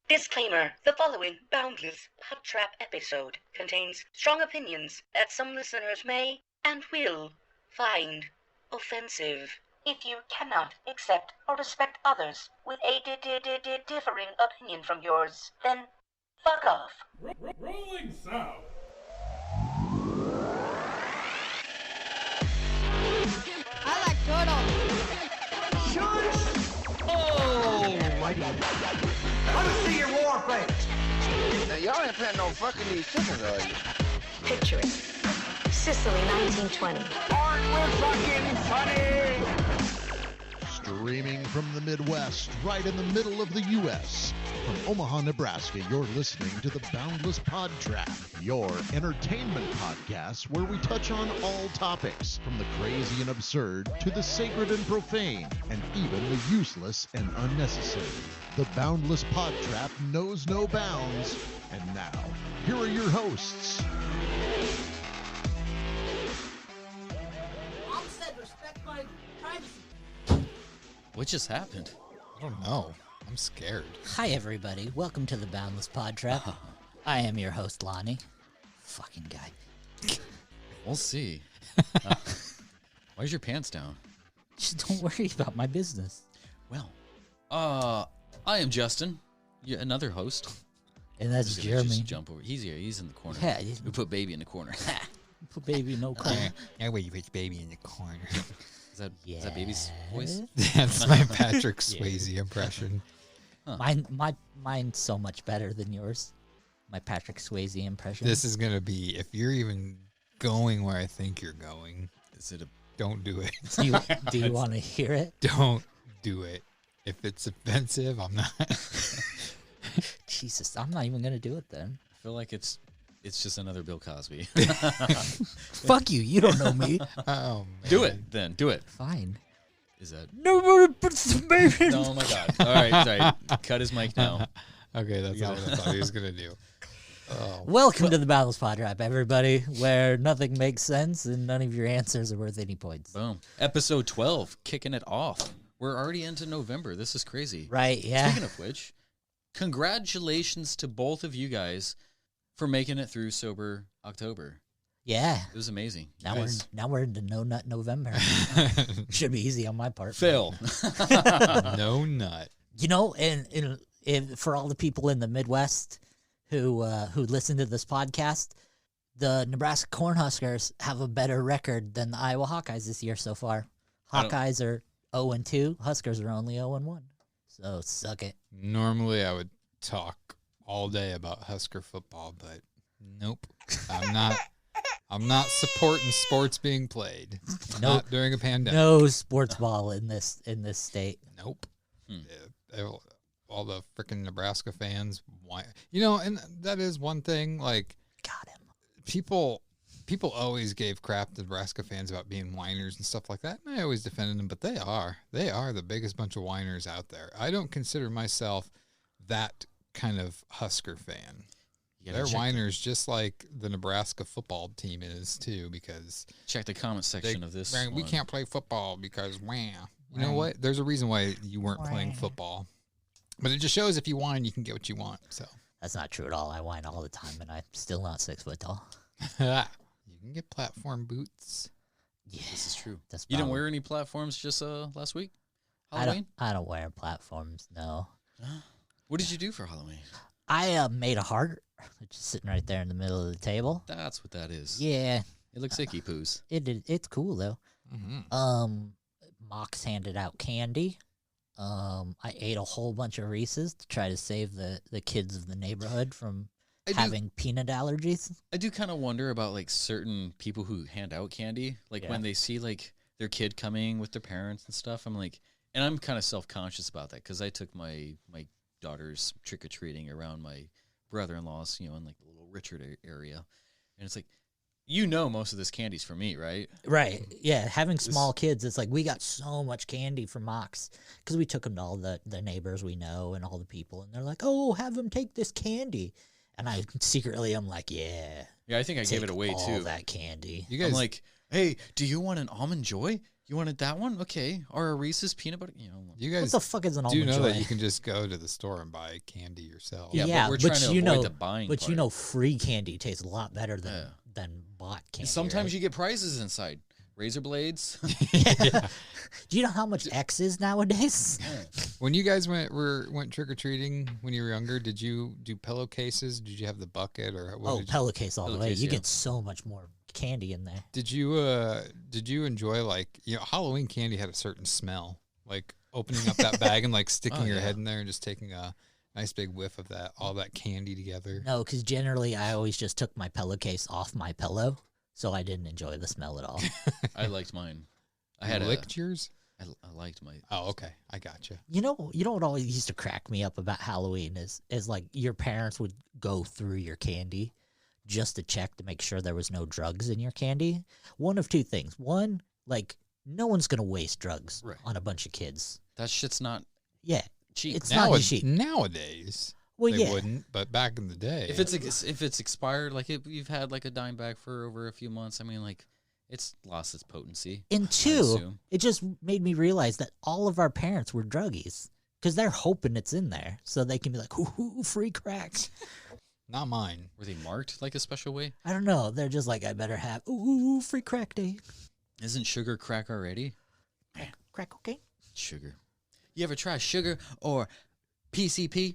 Disclaimer: the following Boundless PodTrap episode contains strong opinions that some listeners may and will find offensive. If you cannot accept or respect others with a differing opinion from yours, then fuck off. Rolling sound. I like turtles. Oh my God! Let me see your war face. Now y'all ain't planning on fucking these chickens, are you? Picture it. Sicily, 1920. Aren't we fucking funny? Streaming from the Midwest, right in the middle of the U.S. From Omaha, Nebraska, you're listening to the Boundless PodTrap, your entertainment podcast where we touch on all topics, from the crazy and absurd to the sacred and profane, and even the useless and unnecessary. The Boundless PodTrap knows no bounds. And now, here are your hosts. Mom said respect my privacy. What just happened? I don't know. I'm scared. Hi, everybody. Welcome to the Boundless PodTrap. I am your host, Lonnie. Fucking guy. We'll see. Why's your pants down? Just don't worry about my business. Well, I am Justin, another host. And that's Just gonna Jeremy. Just jump over. He's here. He's in the corner. Yeah, We put baby in the corner. put baby in no corner. Nobody puts baby in the corner. Is that baby's voice? That's my Patrick Swayze impression. Huh. Mine's so much better than yours. My Patrick Swayze impression. This is gonna be, if you're even going where I think you're going, Is it a? don't do it. Do you want to hear it? Don't do it. If it's offensive, I'm not. Jesus, I'm not even gonna do it then. I feel like it's just another Bill Cosby. Fuck you. You don't know me. Oh, man. Do it then. Do it. Fine. Is that? Nobody puts the baby. Oh my God! All right, sorry. Cut his mic now. Okay, that's not what I thought he was gonna do. Oh, Welcome to the Boundless PodTrap, everybody, where nothing makes sense and none of your answers are worth any points. Boom. Episode 12, kicking it off. We're already into November. This is crazy. Right? Yeah. Speaking of which, congratulations to both of you guys for making it through Sober October. Yeah. It was amazing. Now we're into No Nut November. Should be easy on my part. Phil. no nut. You know, and for all the people in the Midwest who listen to this podcast, the Nebraska Cornhuskers have a better record than the Iowa Hawkeyes this year so far. Hawkeyes are 0-2. Huskers are only 0-1. So suck it. Normally, I would talk all day about Husker football, but nope. I'm not supporting sports being played. Not during a pandemic. No sports ball in this state. Nope. All the freaking Nebraska fans, and that is one thing. Like, Got him. People always gave crap to Nebraska fans about being whiners and stuff like that. And I always defended them, but they are the biggest bunch of whiners out there. I don't consider myself that kind of Husker fan. They're whiners just like the Nebraska football team is too, because Check the comment section of this. we can't play football because You know what? There's a reason why you weren't playing football. But it just shows if you whine, you can get what you want. So That's not true at all. I whine all the time, and I'm still not 6 foot tall. you can get platform boots. Yeah, This is true. That's You didn't probably- wear any platforms just last week? Halloween? I don't wear platforms. No. What did you do for Halloween? I made a heart, just sitting right there in the middle of the table. That's what that is. Yeah, It looks icky poos. it's cool though. Mm-hmm. Mox handed out candy. I ate a whole bunch of Reese's to try to save the kids of the neighborhood from having peanut allergies. I do kind of wonder about like certain people who hand out candy, like when they see like their kid coming with their parents and stuff. I'm like, and I'm kind of self-conscious about that because I took my daughter's trick-or-treating around my brother-in-law's, in like the little Richard area, and it's like, most of this candy's for me, right? Right. Yeah. Having small kids, it's like we got so much candy from Mox because we took them to all the neighbors we know and all the people, and they're like, "Oh, have them take this candy," and I secretly, I'm like, "Yeah." Yeah, I think I gave it away all too. That candy. You guys, I'm like, "Hey, do you want an almond joy?" You wanted that one? Okay. Or a Reese's peanut butter? You know. You What guys the fuck is an do almond know joy? that you can just go to the store and buy candy yourself. Yeah, but we're trying to you avoid know, the buying But part. you know, free candy tastes a lot better than bought candy. Sometimes right? you get prizes inside. Razor blades. Yeah. Do you know how much X is nowadays? When you guys went trick or treating when you were younger, did you do pillowcases? Did you have the bucket or what? Oh, pillowcase all the way. Pillowcase, You yeah. get so much more candy in there. Did you enjoy, like, you know, Halloween candy had a certain smell, like opening up that bag and like sticking your head in there and just taking a nice big whiff of all that candy together? No, because generally I always just took my pillowcase off my pillow, so I didn't enjoy the smell at all. I liked mine. I You had licked yours? I liked my. Oh, okay. I gotcha. You know what always used to crack me up about Halloween is like your parents would go through your candy just to check to make sure there was no drugs in your candy. One of two things. One, like, no one's gonna waste drugs on a bunch of kids. That shit's not. Yeah, cheap. It's not cheap. Nowadays, well, they yeah. wouldn't, but back in the day, If it's expired, like you've had like a dime bag for over a few months, I mean, like, it's lost its potency. And I two, assume. it just made me realize that all of our parents were druggies because they're hoping it's in there so they can be like, ooh, free crack. not mine. Were they marked like a special way? I don't know. They're just like, I better have, ooh, free crack day. Isn't sugar crack already? Crack cocaine? Sugar. You ever try sugar or PCP?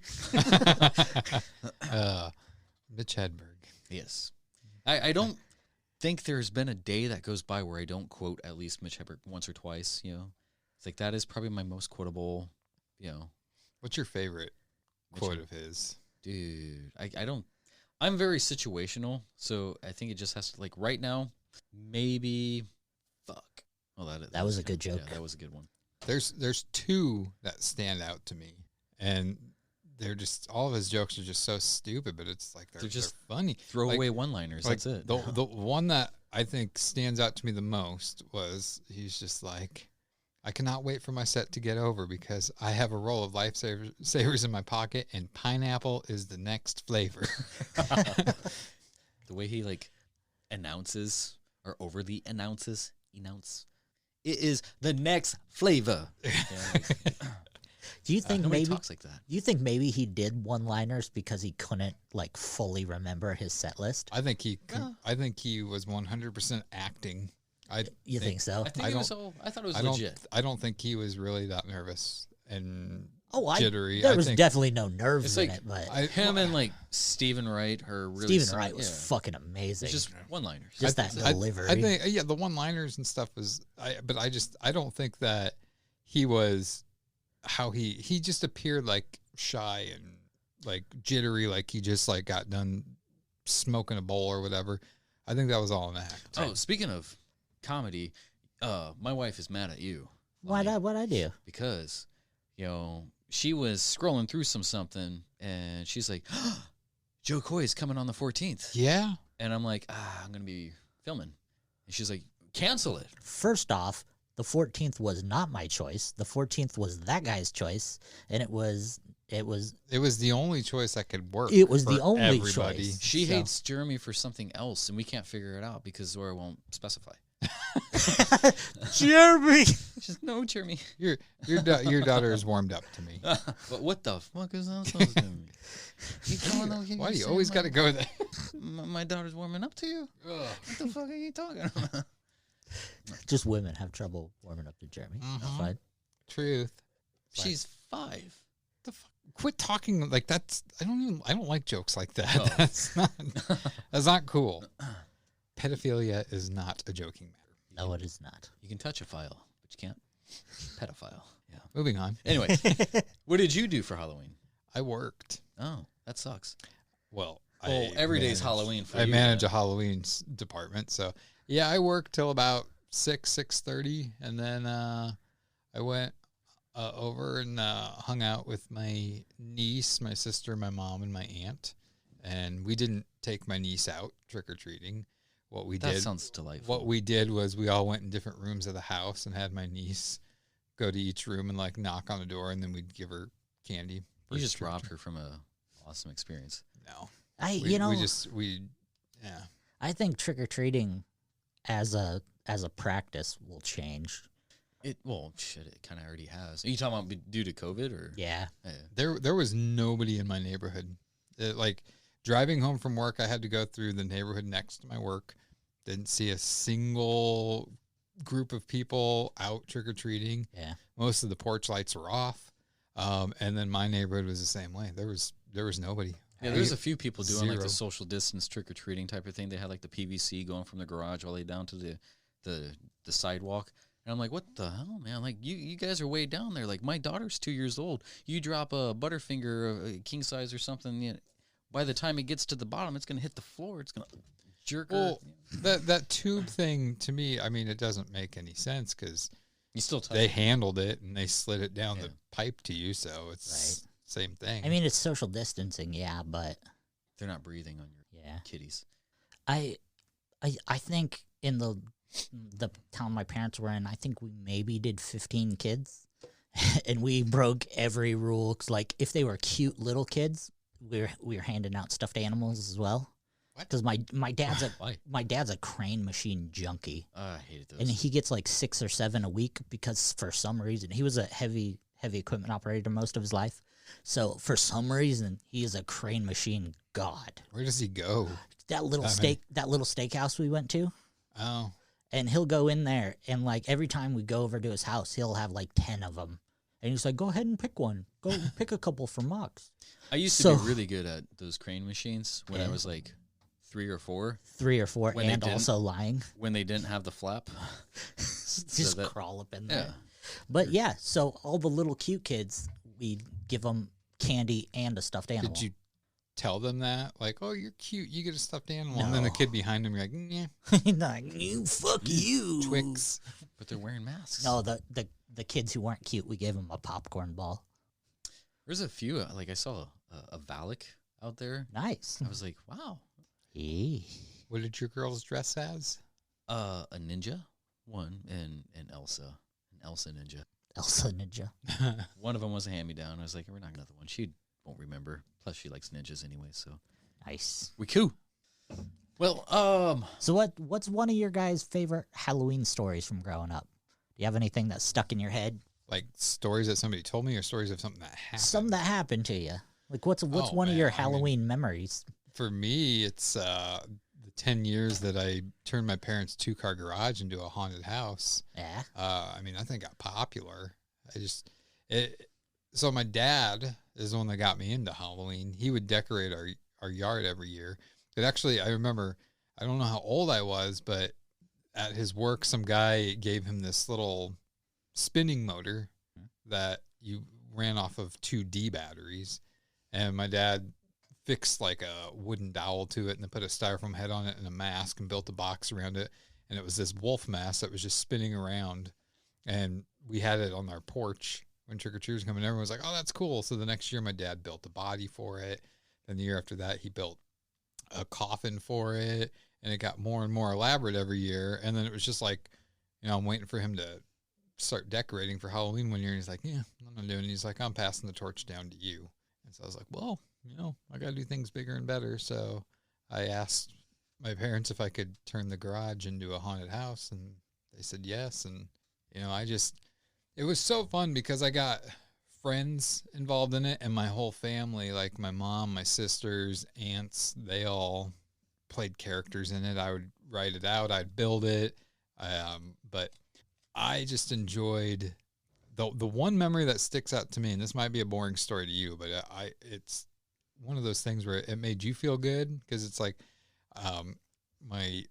Mitch Hedberg. Yes. I don't think there's been a day that goes by where I don't quote at least Mitch Hedberg once or twice, you know. It's like that is probably my most quotable, you know. What's your favorite quote of his? Dude, I don't, I'm very situational, so I think it just has to, like, right now, maybe, fuck. Oh, that was a good joke. Yeah, that was a good one. There's two that stand out to me, and they're just, all of his jokes are just so stupid, but it's like they're just funny. Throwaway one-liners, like, that's it. The one that I think stands out to me the most was, he's just like, I cannot wait for my set to get over because I have a roll of Lifesavers in my pocket, and pineapple is the next flavor. The way he, like, announces, or overly announce, it is the next flavor. Yeah, like, do you think nobody maybe talks like that? Do you think maybe he did one-liners because he couldn't, like, fully remember his set list? I think he was 100% acting. You think so? I thought it was legit. I don't think he was really that nervous and jittery. There was definitely no nerves like, in it, but him and, like, Stephen Wright are really. Stephen Wright was fucking amazing. It's just one-liners. Just that delivery. I think the one-liners and stuff was. But I don't think that he was how he just appeared like shy and like jittery, like he just like got done smoking a bowl or whatever. I think that was all an act. Oh, speaking of comedy, my wife is mad at you. What'd I do? Because, you know, she was scrolling through something and she's like, Joe Coy is coming on the 14th. Yeah. And I'm like, I'm going to be filming. And she's like, cancel it. First off, the 14th was not my choice. The 14th was that guy's choice, and it was the only choice that could work. It was the for only everybody. choice. She hates Jeremy for something else, and we can't figure it out because Zora won't specify. Jeremy. Just no, Jeremy. Your daughter is warmed up to me. But what the fuck is that supposed to mean? Why do you always got to go there? My daughter's warming up to you? What the fuck are you talking about? Just women have trouble warming up to Jeremy. That's fine. Truth. She's 5. Quit talking like that's. I don't like jokes like that. Oh. That's not cool. Pedophilia is not a joking matter. No, it is not. You can touch a file, but you can't pedophile. Yeah. Moving on. Anyway, what did you do for Halloween? I worked. Oh, that sucks. Well, every day's Halloween for you. I manage a Halloween department, so yeah, I worked till about 6:30, and then I went over and hung out with my niece, my sister, my mom, and my aunt. And we didn't take my niece out trick-or-treating. That sounds delightful. What we did was we all went in different rooms of the house and had my niece go to each room and like knock on the door, and then we'd give her candy. You just robbed her from a awesome experience. No. I think trick-or-treating as a practice will change. Well, shit, it kind of already has. Are you talking about due to COVID or? Yeah. There was nobody in my neighborhood. Like driving home from work, I had to go through the neighborhood next to my work. Didn't see a single group of people out trick-or-treating. Yeah. Most of the porch lights were off. And then my neighborhood was the same way. There was nobody. Yeah, there's a few people doing like Zero. the social distance trick-or-treating type of thing. They had like the PVC going from the garage all the way down to the sidewalk. And I'm like, what the hell, man? Like, you guys are way down there. Like, my daughter's 2 years old. You drop a Butterfinger, a king size or something, you know, by the time it gets to the bottom, it's going to hit the floor. It's going to jerk her. Well, that tube thing, to me, I mean, it doesn't make any sense because you still touch they it. handled it and they slid it down the pipe to you, so it's same thing. I mean, it's social distancing, yeah, but They're not breathing on your kitties. I think in the town my parents were in, I think we maybe did 15 kids, and we broke every rule. 'Cause, like, if they were cute little kids, we were handing out stuffed animals as well. Because my dad's a crane machine junkie. I hated those. And he gets like 6 or 7 a week because for some reason he was a heavy equipment operator most of his life. So for some reason he is a crane machine god. Where does he go? That little steakhouse we went to. Oh. And he'll go in there, and like every time we go over to his house, he'll have like 10 of them. And he's like, "Go ahead and pick one. Go pick a couple for Mox." I used to be really good at those crane machines when I was like 3 or 4. 3 or 4, and also lying. When they didn't have the flap. Just crawl up in there. Yeah. But yeah, so all the little cute kids, we give them candy and a stuffed animal. Did you tell them that? Like, oh, you're cute. You get a stuffed animal. No. And then the kid behind him, you're like, yeah. Like, you, fuck you. Twix. But they're wearing masks. No, the kids who weren't cute, we gave them a popcorn ball. There's a few, like I saw a Valak out there. Nice. I was like, wow. Hey. What did your girls dress as? A ninja, one, and Elsa. An Elsa ninja. Elsa ninja. One of them was a hand-me-down. I was like, we're not another one. She won't remember. Plus, she likes ninjas anyway, so. Nice. We cool. Well, So what's one of your guys' favorite Halloween stories from growing up? Do you have anything that stuck in your head? Like stories that somebody told me or stories of something that happened? Something that happened to you. Like, what's one of your Halloween memories? For me, it's the 10 years that I turned my parents' 2-car garage into a haunted house. Yeah. I mean, I think got popular. So my dad is the one that got me into Halloween. He would decorate our yard every year. But actually, I remember, I don't know how old I was, but at his work, some guy gave him this little spinning motor that you ran off of 2D batteries. And my dad fixed like a wooden dowel to it and then put a styrofoam head on it and a mask and built a box around it. And it was this wolf mask that was just spinning around. And we had it on our porch when trick-or-treaters come, and everyone was like, oh, that's cool. So the next year, my dad built a body for it. Then the year after that, he built a coffin for it. And it got more and more elaborate every year. And then it was just like, I'm waiting for him to start decorating for Halloween one year. And he's like, yeah, I'm not doing it. He's like, I'm passing the torch down to you. And so I was like, well, I got to do things bigger and better. So I asked my parents if I could turn the garage into a haunted house. And they said yes. And, it was so fun because I got friends involved in it, and my whole family, like my mom, my sisters, aunts, they all played characters in it. I would write it out. I'd build it. But I just enjoyed the one memory that sticks out to me, and this might be a boring story to you, but it's one of those things where it made you feel good because it's like my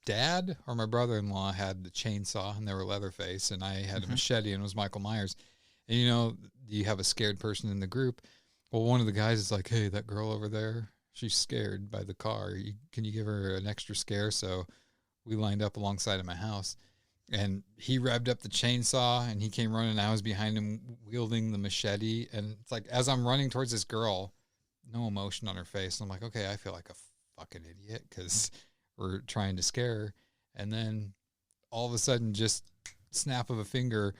dad or my brother-in-law had the chainsaw and they were Leatherface, and I had a machete and it was Michael Myers. And you have a scared person in the group. Well, one of the guys is like, hey, that girl over there, she's scared by the car. Can you give her an extra scare? So we lined up alongside of my house, and he revved up the chainsaw and he came running. I was behind him wielding the machete. And it's like, as I'm running towards this girl, no emotion on her face. I'm like, okay, I feel like a fucking idiot because we're trying to scare her. And then all of a sudden, just snap of a finger,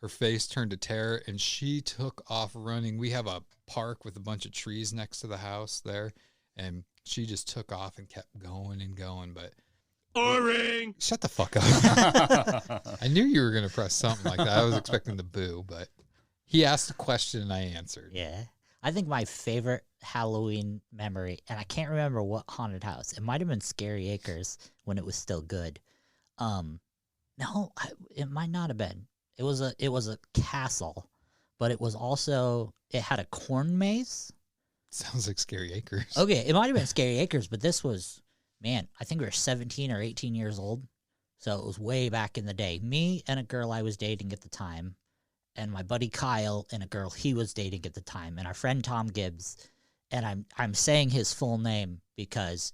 her face turned to terror and she took off running. We have a park with a bunch of trees next to the house there, and she just took off and kept going and going. But Boring. Shut the fuck up. I knew you were going to press something like that. I was expecting the boo, but he asked a question and I answered. Yeah. I think my favorite Halloween memory, and I can't remember what haunted house. It might have been Scary Acres when it was still good. No, it might not have been. It was a castle, but it was also, it had a corn maze. Sounds like Scary Acres. Okay, it might have been Scary Acres, but this was, man, I think we were 17 or 18 years old. So it was way back in the day. Me and a girl I was dating at the time, and my buddy Kyle and a girl he was dating at the time, and our friend Tom Gibbs. And I'm saying his full name because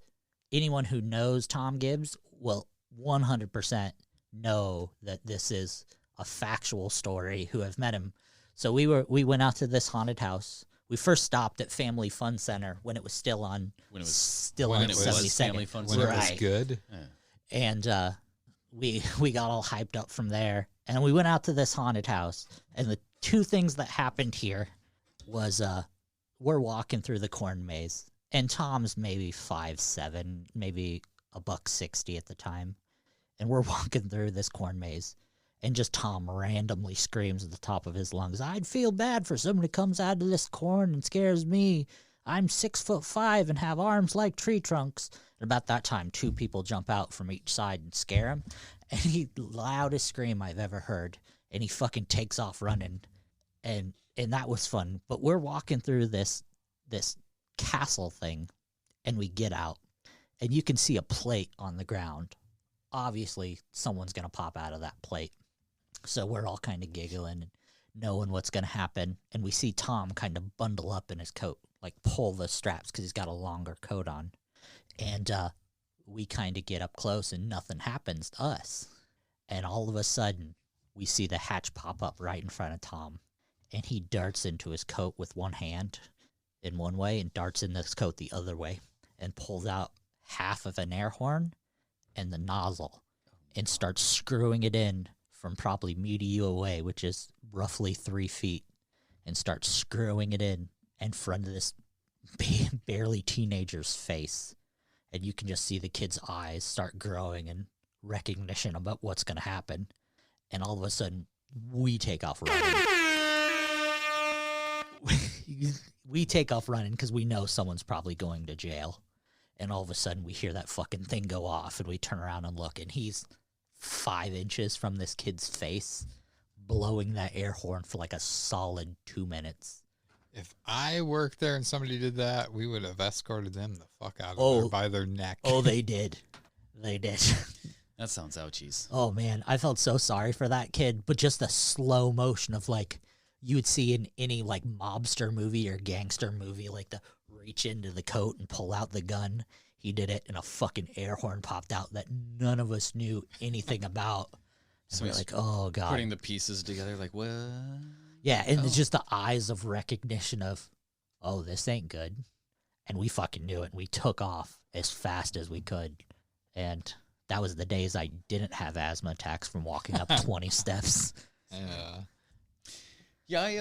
anyone who knows Tom Gibbs will 100% know that this is a factual story who have met him. So we went out to this haunted house. We first stopped at Family Fun Center when it was still on. When it was 72nd. Family Fun When Center. it was good. Yeah. And we got all hyped up from there, and we went out to this haunted house. And the two things that happened here was we're walking through the corn maze, and Tom's maybe 5'7", maybe $160 at the time, and we're walking through this corn maze. And just Tom randomly screams at the top of his lungs, "I'd feel bad for someone who comes out of this corn and scares me. I'm 6'5" and have arms like tree trunks." And about that time, two people jump out from each side and scare him. And he, loudest scream I've ever heard. And he fucking takes off running. And that was fun. But we're walking through this castle thing, and we get out. And you can see a plate on the ground. Obviously, someone's going to pop out of that plate. So we're all kind of giggling and knowing what's going to happen. And we see Tom kind of bundle up in his coat, like pull the straps because he's got a longer coat on. And we kind of get up close and nothing happens to us. And all of a sudden, we see the hatch pop up right in front of Tom. And he darts into his coat with one hand in one way and darts into his coat the other way and pulls out half of an air horn and the nozzle and starts screwing it in from probably me to you away, which is roughly 3 feet, and starts screwing it in front of this barely teenager's face. And you can just see the kid's eyes start growing in recognition about what's going to happen. And all of a sudden, we take off running. We take off running because we know someone's probably going to jail. And all of a sudden, we hear that fucking thing go off, and we turn around and look, and he's 5 inches from this kid's face, blowing that air horn for like a solid 2 minutes. If I worked there and somebody did that, we would have escorted them the fuck out of there by their neck. Oh, they did. They did. That sounds ouchies. Oh, man. I felt so sorry for that kid, but just the slow motion of like you would see in any like mobster movie or gangster movie, like the reach into the coat and pull out the gun. He did it, and a fucking air horn popped out that none of us knew anything about. So we're like, oh, God. Putting the pieces together, like, what? Yeah, and it's just the eyes of recognition of, oh, this ain't good. And we fucking knew it, and we took off as fast as we could. And that was the days I didn't have asthma attacks from walking up 20 steps. Yeah,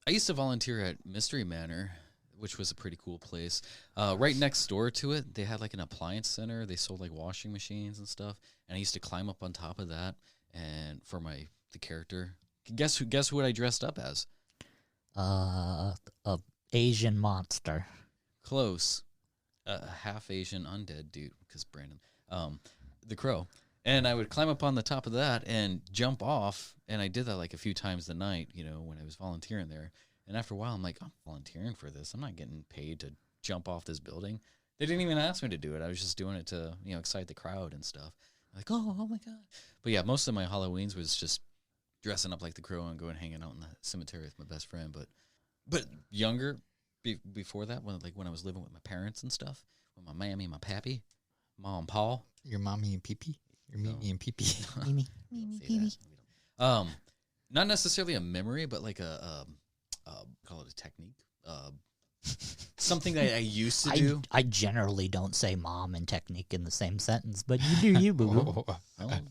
I used to volunteer at Mystery Manor, which was a pretty cool place. Right next door to it, they had like an appliance center. They sold like washing machines and stuff. And I used to climb up on top of that. And for the character, guess what I dressed up as? A Asian monster. Close. A half Asian undead dude, because Brandon, the Crow. And I would climb up on the top of that and jump off. And I did that like a few times the night, when I was volunteering there. And after a while, I'm like, I'm volunteering for this. I'm not getting paid to jump off this building. They didn't even ask me to do it. I was just doing it to, excite the crowd and stuff. Like, oh my God. But yeah, most of my Halloweens was just dressing up like the Crow and going hanging out in the cemetery with my best friend. But younger, before that, when I was living with my parents and stuff, with my mammy and my pappy, Ma and Pa. Your mommy and pee-pee? Your Mimi and pee-pee? Mimi, pee-pee. Not necessarily a memory, but like call it a technique. Something that I used to do. I generally don't say mom and technique in the same sentence, but you do you, boo-boo. Well,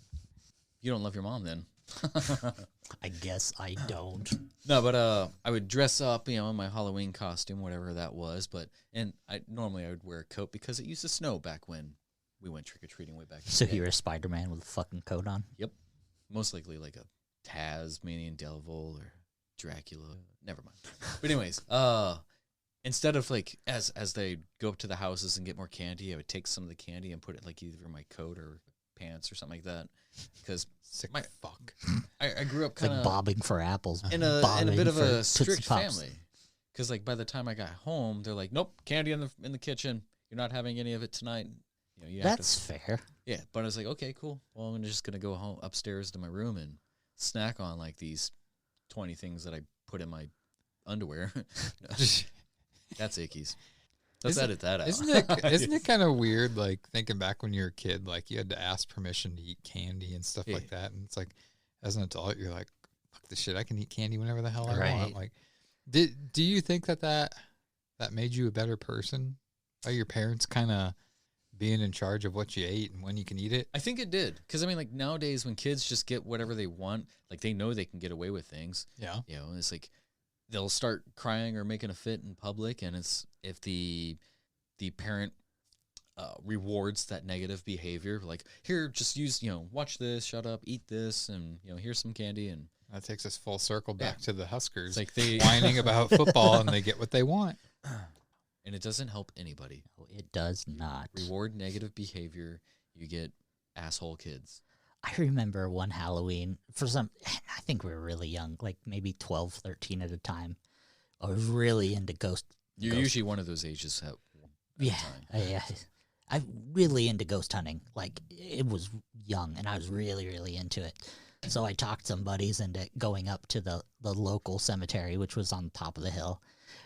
you don't love your mom then. I guess I don't. No, but I would dress up, in my Halloween costume, whatever that was. And I would wear a coat because it used to snow back when we went trick-or-treating way back. So you were a Spider-Man with a fucking coat on? Yep. Most likely like a Tasmanian Devil or Dracula. Never mind. But anyways, instead of like as they go up to the houses and get more candy, I would take some of the candy and put it like either in my coat or pants or something like that. Because I grew up kind of like bobbing for apples in a bit of a strict family. Because like by the time I got home, they're like, "Nope, candy in the kitchen. You're not having any of it tonight." You know, you have That's fair. Yeah, but I was like, okay, cool. Well, I'm just gonna go home upstairs to my room and snack on like these 20 things that I put in my underwear. That's Icky's. Let's edit that out. Isn't it kind of weird, like thinking back when you were a kid, like you had to ask permission to eat candy and stuff like that, and it's like, as an adult, you're like, fuck this shit, I can eat candy whenever the hell I want. Like, do you think that made you a better person? Are your parents kind of being in charge of what you ate and when you can eat it? I think it did. Because, I mean, like, nowadays when kids just get whatever they want, like, they know they can get away with things. Yeah. You know, it's like they'll start crying or making a fit in public, and it's if the parent rewards that negative behavior, like, here, just use, watch this, shut up, eat this, and, here's some candy. And that takes us full circle back to the Huskers. It's like they whining about football and they get what they want. And it doesn't help anybody. No, it does not. Reward negative behavior, you get asshole kids. I remember one Halloween, I think we were really young, like maybe 12, 13 at a time. I was really into ghost. You're usually one of those ages at yeah. I'm really into ghost hunting. Like, it was young, and I was really, really into it. So I talked some buddies into going up to the local cemetery, which was on top of the hill.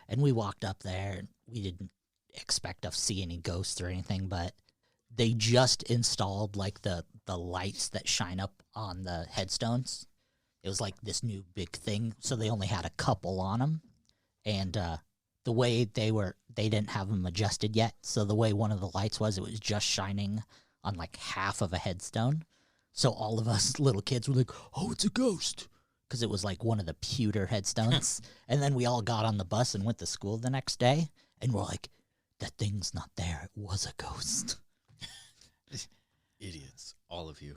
And we walked up there, and we didn't expect to see any ghosts or anything, but they just installed, like, the lights that shine up on the headstones. It was like this new big thing, so they only had a couple on them. And the way they didn't have them adjusted yet, so the way one of the lights was, it was just shining on, like, half of a headstone. So all of us little kids were like, oh, it's a ghost. Because it was like one of the pewter headstones. And then we all got on the bus and went to school the next day. And we're like, that thing's not there. It was a ghost. Idiots. All of you.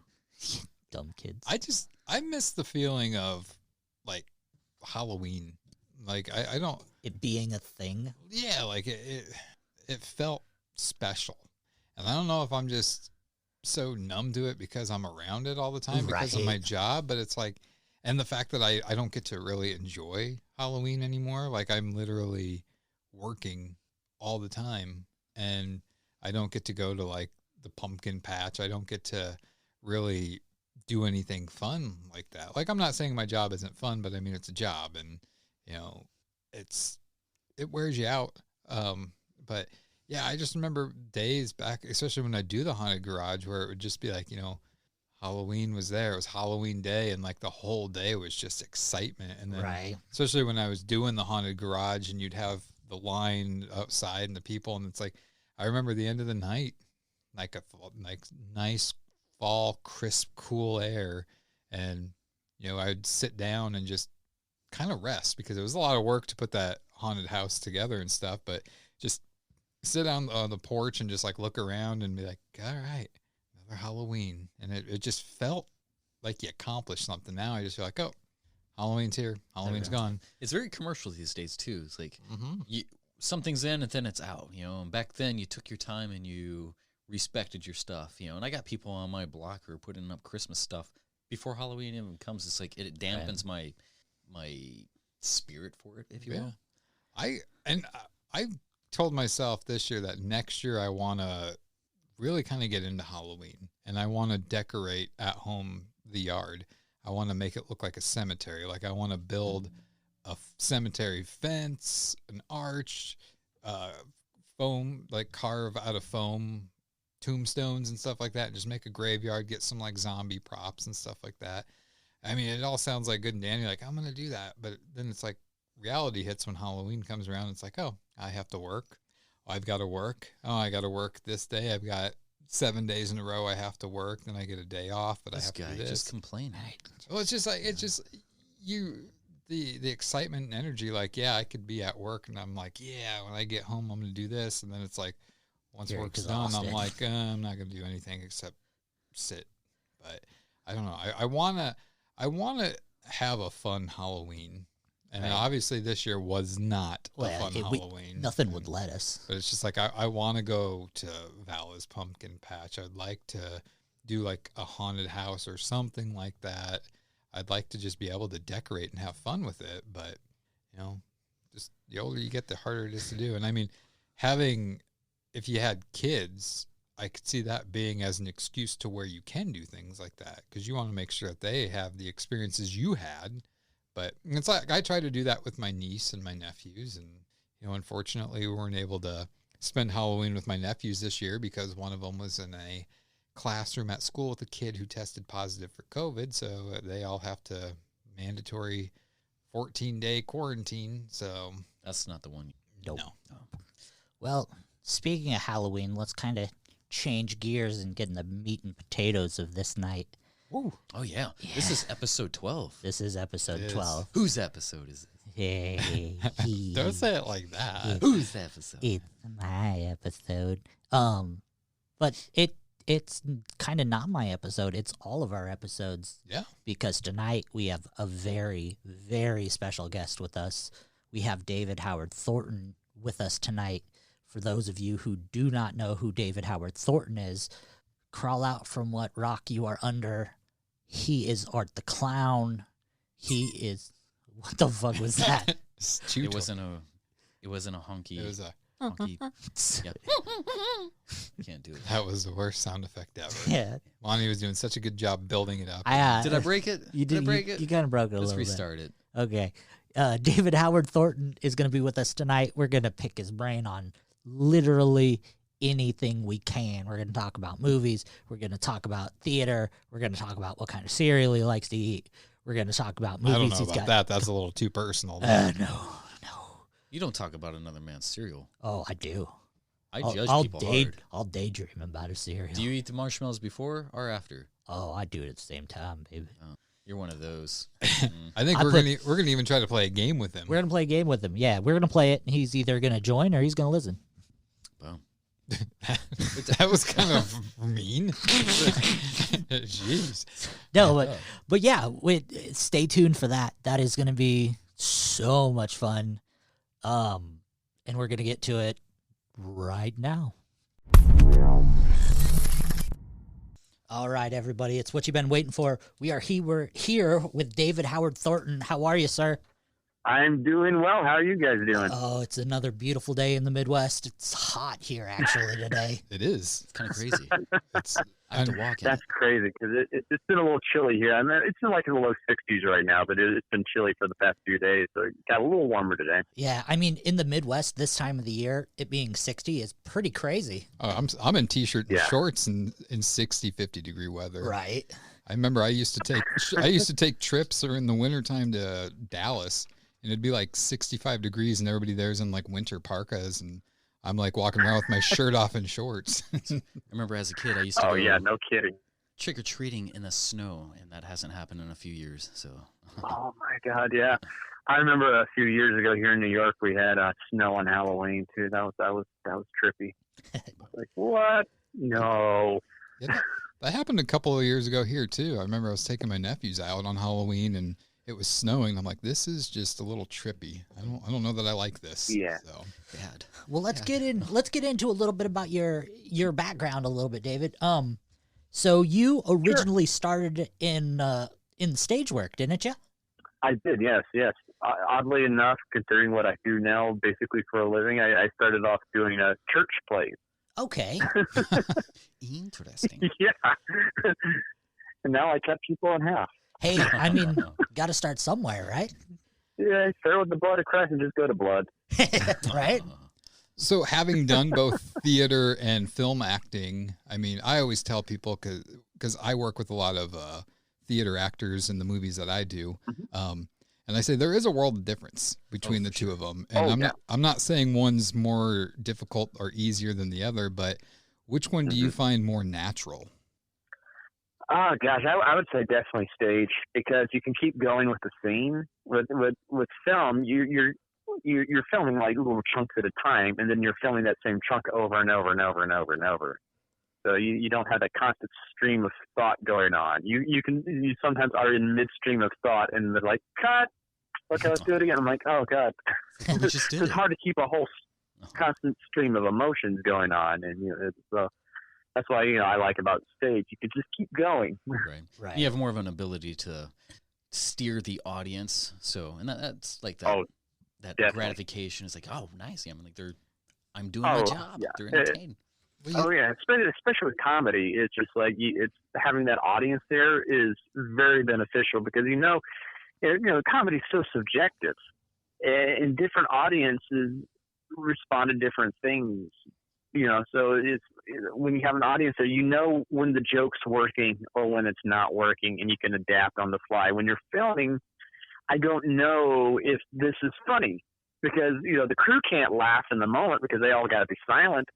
Dumb kids. I miss the feeling of, like, Halloween. Like, I don't... It being a thing? Yeah, like, it felt special. And I don't know if I'm just so numb to it because I'm around it all the time because of my job, but it's like... And the fact that I don't get to really enjoy Halloween anymore. Like, I'm literally working all the time, and I don't get to go to, like, the pumpkin patch. I don't get to really do anything fun like that. Like, I'm not saying my job isn't fun, but I mean, it's a job, and, it wears you out. But yeah, I just remember days back, especially when I do the haunted garage, where it would just be like, Halloween was there. It was Halloween day, and like the whole day was just excitement. And then, especially when I was doing the haunted garage, and you'd have the line outside and the people, and it's like, I remember the end of the night, like nice fall, crisp, cool air, and I'd sit down and just kind of rest because it was a lot of work to put that haunted house together and stuff, but just sit down on the porch and just like look around and be like, all right. Halloween, and it just felt like you accomplished something. Now I just feel like, oh, Halloween's here, Halloween's gone. It's very commercial these days too. It's like something's in and then it's out, and back then you took your time and you respected your stuff, and I got people on my block who are putting up Christmas stuff before Halloween even comes. It's like it dampens my spirit for it, if you will. I told myself this year that next year I want to really kind of get into Halloween, and I want to decorate at home the yard. I want to make it look like a cemetery. Like, I want to build a cemetery fence, an arch, foam, like carve out of foam tombstones and stuff like that, and just make a graveyard, get some like zombie props and stuff like that. I mean, it all sounds like good and dandy, like, I'm going to do that. But then it's like reality hits when Halloween comes around. It's like, oh, I have to work. I've got to work. Oh, I got to work this day. I've got 7 days in a row I have to work. Then I get a day off, but I have to do this. Just complaining. Well, it's just like, the excitement and energy. Like, yeah, I could be at work and I'm like, yeah, when I get home, I'm going to do this. And then it's like, Once You're work's done, exhausted. I'm like, I'm not going to do anything except sit. But I don't know. I want to have a fun Halloween. And Right. obviously this year was not a fun Halloween. Nothing would let us. But it's just like, I want to go to Vala's Pumpkin Patch. I'd like to do like a haunted house or something like that. I'd like to just be able to decorate and have fun with it. But, you know, just the older you get, the harder it is to do. And I mean, if you had kids, I could see that being as an excuse to where you can do things like that, because you want to make sure that they have the experiences you had. But it's like I try to do that with my niece and my nephews, and you know, unfortunately, we weren't able to spend Halloween with my nephews this year because one of them was in a classroom at school with a kid who tested positive for COVID, so they all have to mandatory 14-day quarantine. So That's not the one. Nope. No. Well, speaking of Halloween, let's kind of change gears and get in the meat and potatoes of this night. Ooh. Oh, yeah. This is episode 12. This is episode It is. 12. Whose episode is it? Hey, Don't say it like that. Whose episode? it's my episode. But it's kind of not my episode. It's all of our episodes. Yeah. Because tonight we have a very, very special guest with us. We have David Howard Thornton with us tonight. For those of you who do not know who David Howard Thornton is, crawl out from what rock you are under. He is Art the Clown. He is... What the fuck was that? It wasn't a honky. It was a... honky. Yep. Can't do it. That was the worst sound effect ever. Yeah. Lonnie was doing such a good job building it up. Did I break it? You did I did. break it? You kind of broke it a Let's little restart it. bit. Okay. David Howard Thornton is going to be with us tonight. We're going to pick his brain on literally anything we can. We're going to talk about movies. We're going to talk about theater. We're going to talk about what kind of cereal he likes to eat. We're going to talk about movies I don't know he's about got. that. That's a little too personal. No. You don't talk about another man's cereal. Oh, I do. I judge people hard. I'll daydream about a cereal. Do you eat the marshmallows before or after? Oh, I do it at the same time, baby. Oh, you're one of those. I think we're gonna even try to play a game with him. We're going to play a game with him. Yeah, we're going to play it, and he's either going to join or he's going to listen. Well, That was kind of mean. Jeez. No, but yeah, stay tuned for that. That is going to be so much fun. And we're going to get to it right now. All right, everybody, it's what you've been waiting for. We're here with David Howard Thornton. How are you, sir? I'm doing well. How are you guys doing? Oh, it's another beautiful day in the Midwest. It's hot here, actually, today. It is. it's kind of crazy. It's, I have to walk in. That's crazy because it's been a little chilly here. I mean, it's been like in the low 60s right now, but it's been chilly for the past few days, so it got a little warmer today. Yeah, I mean, in the Midwest this time of the year, it being 60 is pretty crazy. I'm in t-shirt and Yeah. shorts in 60, 50 degree weather. Right. I remember I used to take trips in the wintertime to Dallas, and it'd be like 65 degrees, and everybody there's in like winter parkas, and I'm like walking around with my shirt off and shorts. I remember as a kid, I used to Oh, go yeah, no kidding. trick-or-treating in the snow, and that hasn't happened in a few years. So, Oh, my God, yeah. I remember a few years ago here in New York, we had snow on Halloween, too. That was trippy. Like, what? No. That happened a couple of years ago here too. I remember I was taking my nephews out on Halloween, and it was snowing. I'm like, this is just a little trippy. I don't know that I like this. Yeah. So. bad. Well, let's get into a little bit about your background a little bit, David. So you originally started in stage work, didn't you? I did, yes. Oddly enough, considering what I do now, basically for a living, I started off doing church plays. Okay. Interesting. Yeah. And now I cut people in half. Hey, I mean, got to start somewhere, right? Yeah, start with the blood of Christ and just go to blood. Right? So having done both theater and film acting, I mean, I always tell people because I work with a lot of theater actors in the movies that I do. And I say there is a world of difference between the two of them. And I'm not saying one's more difficult or easier than the other, but which one do you find more natural? Oh gosh, I would say definitely stage, because you can keep going with the scene. With film, you're you're filming like little chunks at a time, and then you're filming that same chunk over and over and over and over and over. So you don't have that constant stream of thought going on. You sometimes are in midstream of thought, and they're like, cut. Okay, let's do it again. I'm like, oh god, it's hard to keep a whole constant stream of emotions going on, and that's why I like about stage. You can just keep going. Right. You have more of an ability to steer the audience. So, and that's like that. Oh, that definitely. gratification is like, oh, nice. I'm doing my job. Yeah. They're entertained. Yeah, especially with comedy, it's just like it's having that audience there is very beneficial because comedy is so subjective, and different audiences respond to different things. So it's when you have an audience there, when the joke's working or when it's not working, and you can adapt on the fly. When you're filming, I don't know if this is funny because the crew can't laugh in the moment because they all got to be silent.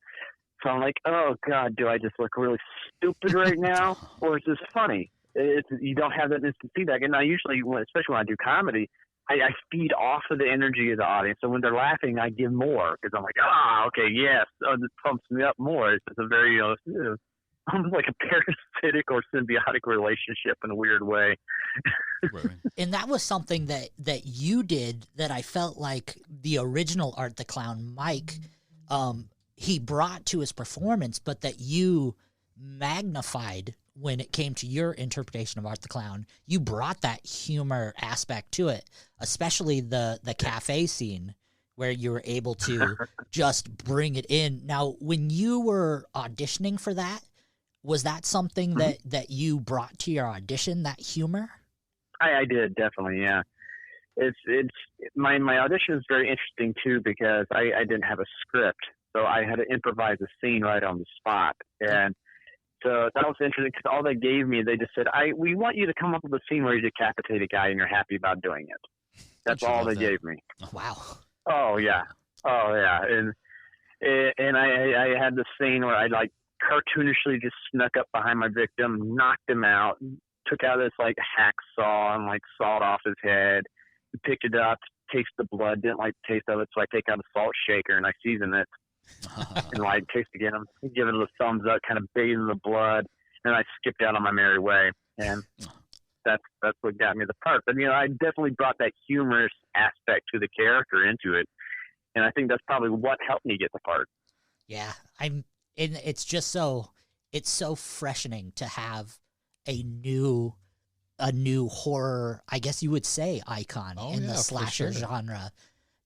So I'm like, oh god, do I just look really stupid right now, or is this funny? You don't have that instant feedback, and I usually, especially when I do comedy, I feed off of the energy of the audience. So when they're laughing, I give more because I'm like, okay, yes, this pumps me up more. It's a very, almost like a parasitic or symbiotic relationship in a weird way. Right. And that was something that you did that I felt like the original Art the Clown, Mike, he brought to his performance, but that you magnified when it came to your interpretation of Art the Clown. You brought that humor aspect to it, especially the cafe scene where you were able to just bring it in. Now, when you were auditioning for that, was that something that you brought to your audition, that humor? I did, definitely, yeah. It's my audition is very interesting too because I didn't have a script, so I had to improvise a scene right on the spot, and so that was interesting because all they gave me, they just said, we want you to come up with a scene where you decapitate a guy and you're happy about doing it. That's all they gave me. Wow. Oh yeah, and I had this scene where I like cartoonishly just snuck up behind my victim, knocked him out, took out this like hacksaw and like sawed off his head, picked it up, tasted the blood, didn't like the taste of it, so I take out a salt shaker and I season it. And like taste again, I'm giving it a thumbs up, kind of bathe in the blood, and I skipped out on my merry way, and that's what got me the part. But I definitely brought that humorous aspect to the character into it, and I think that's probably what helped me get the part. Yeah, it's just it's so freshening to have a new horror, I guess you would say, icon in the slasher genre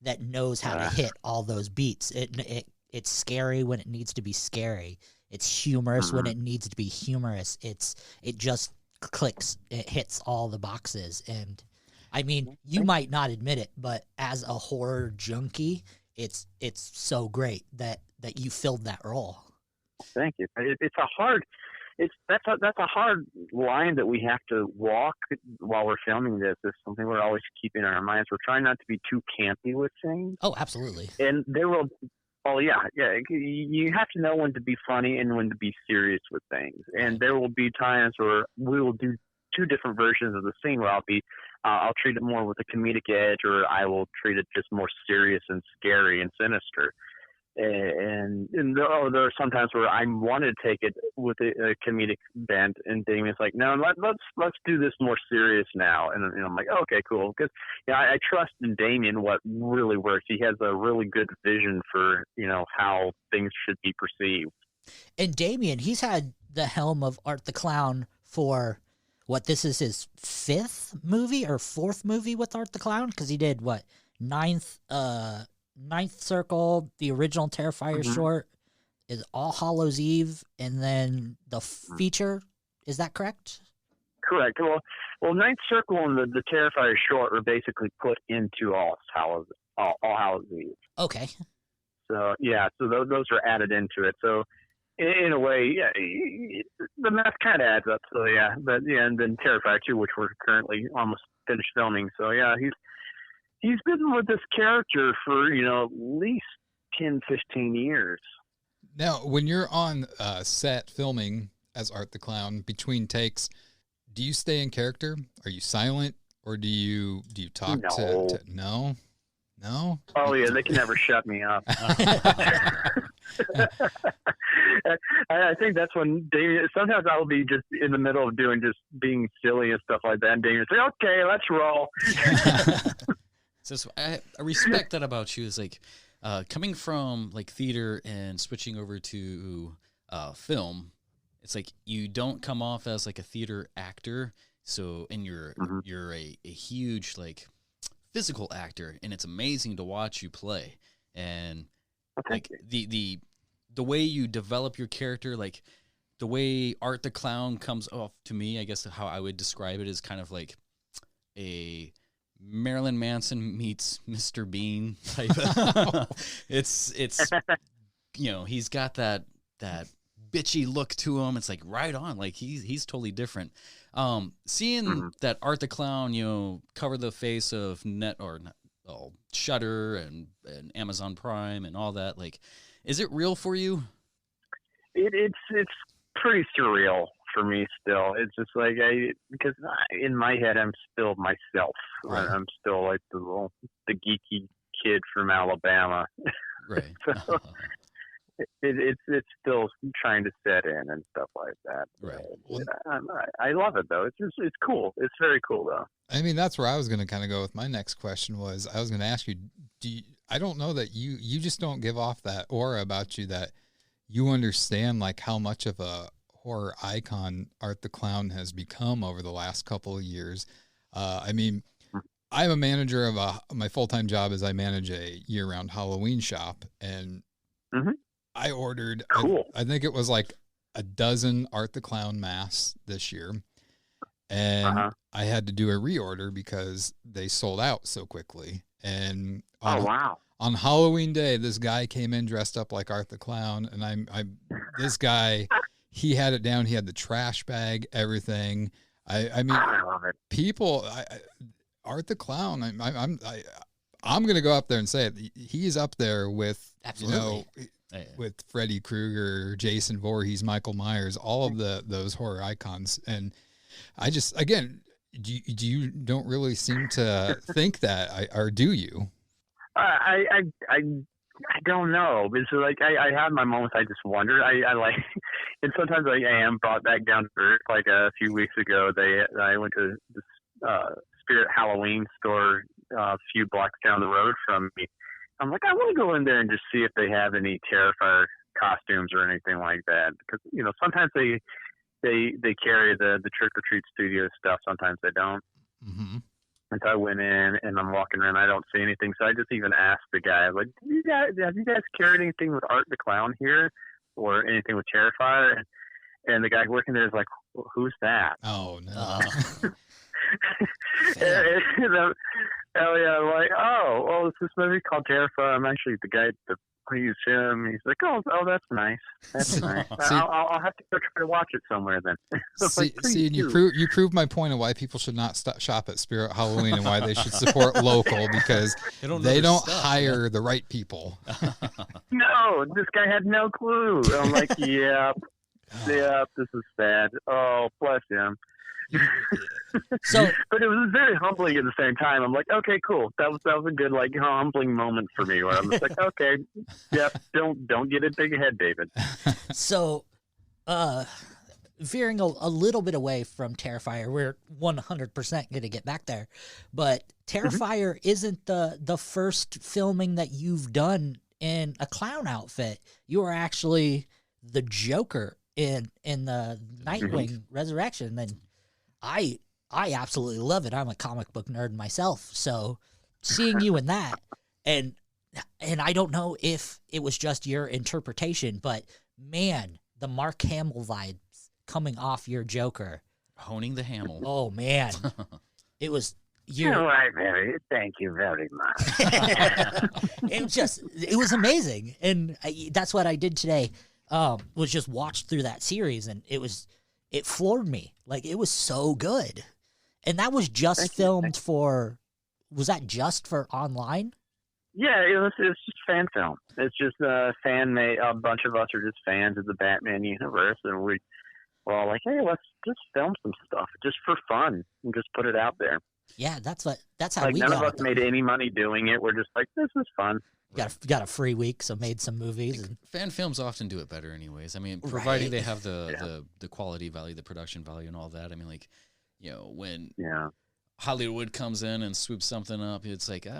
that knows how to hit all those beats. It's scary when it needs to be scary. It's humorous when it needs to be humorous. It just clicks. It hits all the boxes. And I mean, you might not admit it, but as a horror junkie, it's so great that you filled that role. Thank you. That's a hard line that we have to walk while we're filming this. It's something we're always keeping in our minds. We're trying not to be too campy with things. Oh, absolutely. And there will. Oh yeah. You have to know when to be funny and when to be serious with things. And there will be times where we will do two different versions of the scene where I'll treat it more with a comedic edge, or I will treat it just more serious and scary and sinister. And there are sometimes where I want to take it with a comedic bent, and Damien's like, no, let's do this more serious now. And I'm like, okay, cool, because I trust in Damien what really works. He has a really good vision for how things should be perceived. And Damien, he's had the helm of Art the Clown for this is his fifth movie or fourth movie with Art the Clown, because he did Ninth Circle, the original Terrifier short, is All Hallows Eve, and then the feature. Is that correct? Correct. Well, Ninth Circle and the Terrifier short were basically put into All Hallows Eve. Okay. So those are added into it. So in a way, the math kind of adds up. So and then Terrifier 2, which we're currently almost finished filming. So he's been with this character for, at least 10, 15 years. Now, when you're on set filming as Art the Clown, between takes, do you stay in character? Are you silent, or do you talk to no? No? Oh, yeah, they can never shut me up. I think that's when Damien, sometimes I'll be just in the middle of being silly and stuff like that, and Damien say, okay, let's roll. So I respect that about you, is like coming from like theater and switching over to film. It's like you don't come off as like a theater actor, and you're a huge like physical actor, and it's amazing to watch you play. And like the way you develop your character, like the way Art the Clown comes off to me, I guess how I would describe it is kind of like a Marilyn Manson meets Mr. Bean type. It's he's got that bitchy look to him. It's like right on, like he's totally different. Seeing that Art the Clown, cover the face of Shudder and Amazon Prime and all that, like, is it real for you? It's pretty surreal for me still. It's just like because in my head I'm still myself. Right. I'm still like the geeky kid from Alabama. Right. So it's still trying to set in and stuff like that. Right. I love it though. It's cool. It's very cool though. I mean, that's where I was going to kind of go with my next question. Was I was going to ask you, I don't know that you just don't give off that aura about you that you understand like how much of a horror icon Art the Clown has become over the last couple of years. I mean, I'm a manager of my full-time job is I manage a year-round Halloween shop, and I ordered, I think it was like a dozen Art the Clown masks this year. And I had to do a reorder because they sold out so quickly. And on Halloween Day, this guy came in dressed up like Art the Clown, and this guy, he had it down. He had the trash bag, everything. I mean, I love it. People, Art the Clown. I'm going to go up there and say it. He's up there with with Freddy Krueger, Jason Voorhees, Michael Myers, all of those horror icons. And I just, again, you don't really seem to think that, or do you? I don't know. It's like I have my moments. I just wonder. I like, and sometimes I am brought back down to earth. Like a few weeks ago, I went to this Spirit Halloween store a few blocks down the road from me. I'm like, I want to go in there and just see if they have any Terrifier costumes or anything like that, because sometimes they carry the Trick or Treat Studio stuff. Sometimes they don't. Mm-hmm. And so I went in and I'm walking around. I don't see anything. So I just even asked the guy, like, have you guys carried anything with Art the Clown here or anything with Terrifier? And the guy working there is like, well, who's that? Oh, no. Hell yeah. I'm like, oh, it's this movie called Terrifier. I'm actually the guy that plays him. He's like, oh, that's nice. That's nice. I'll have to go try to watch it somewhere then. And you prove my point of why people should not shop at Spirit Halloween and why they should support local, because they don't hire the right people. No, this guy had no clue. I'm like, yep, this is sad. Oh, bless him. But it was very humbling at the same time. I'm like, okay, cool. That was a good, like, humbling moment for me where I'm just like, okay, yep, don't get a big head, David. So, veering a little bit away from Terrifier, we're 100% going to get back there, but Terrifier isn't the first filming that you've done in a clown outfit. You are actually the Joker in the Nightwing Resurrection, and I absolutely love it. I'm a comic book nerd myself, so seeing you in that, and I don't know if it was just your interpretation, but man, the Mark Hamill vibes coming off your Joker. Honing the Hamill. Oh, man. It was... All right, Mary. Thank you very much. It was amazing, and that's what I did today, was just watch through that series, and it floored me. Like, it was so good. And that was just filmed for... Was that just for online? Yeah, it's just fan film. It's just fan-made. A bunch of us are just fans of the Batman universe, and we're all like, hey, let's just film some stuff just for fun and just put it out there. Yeah, that's how Like we none got of us it. made any money doing it. We're just like, this is fun. Got a free week, so made some movies. And Fan films often do it better, anyways. I mean, providing they have the quality value, the production value, and all that. I mean, like, when Hollywood comes in and swoops something up, it's like, you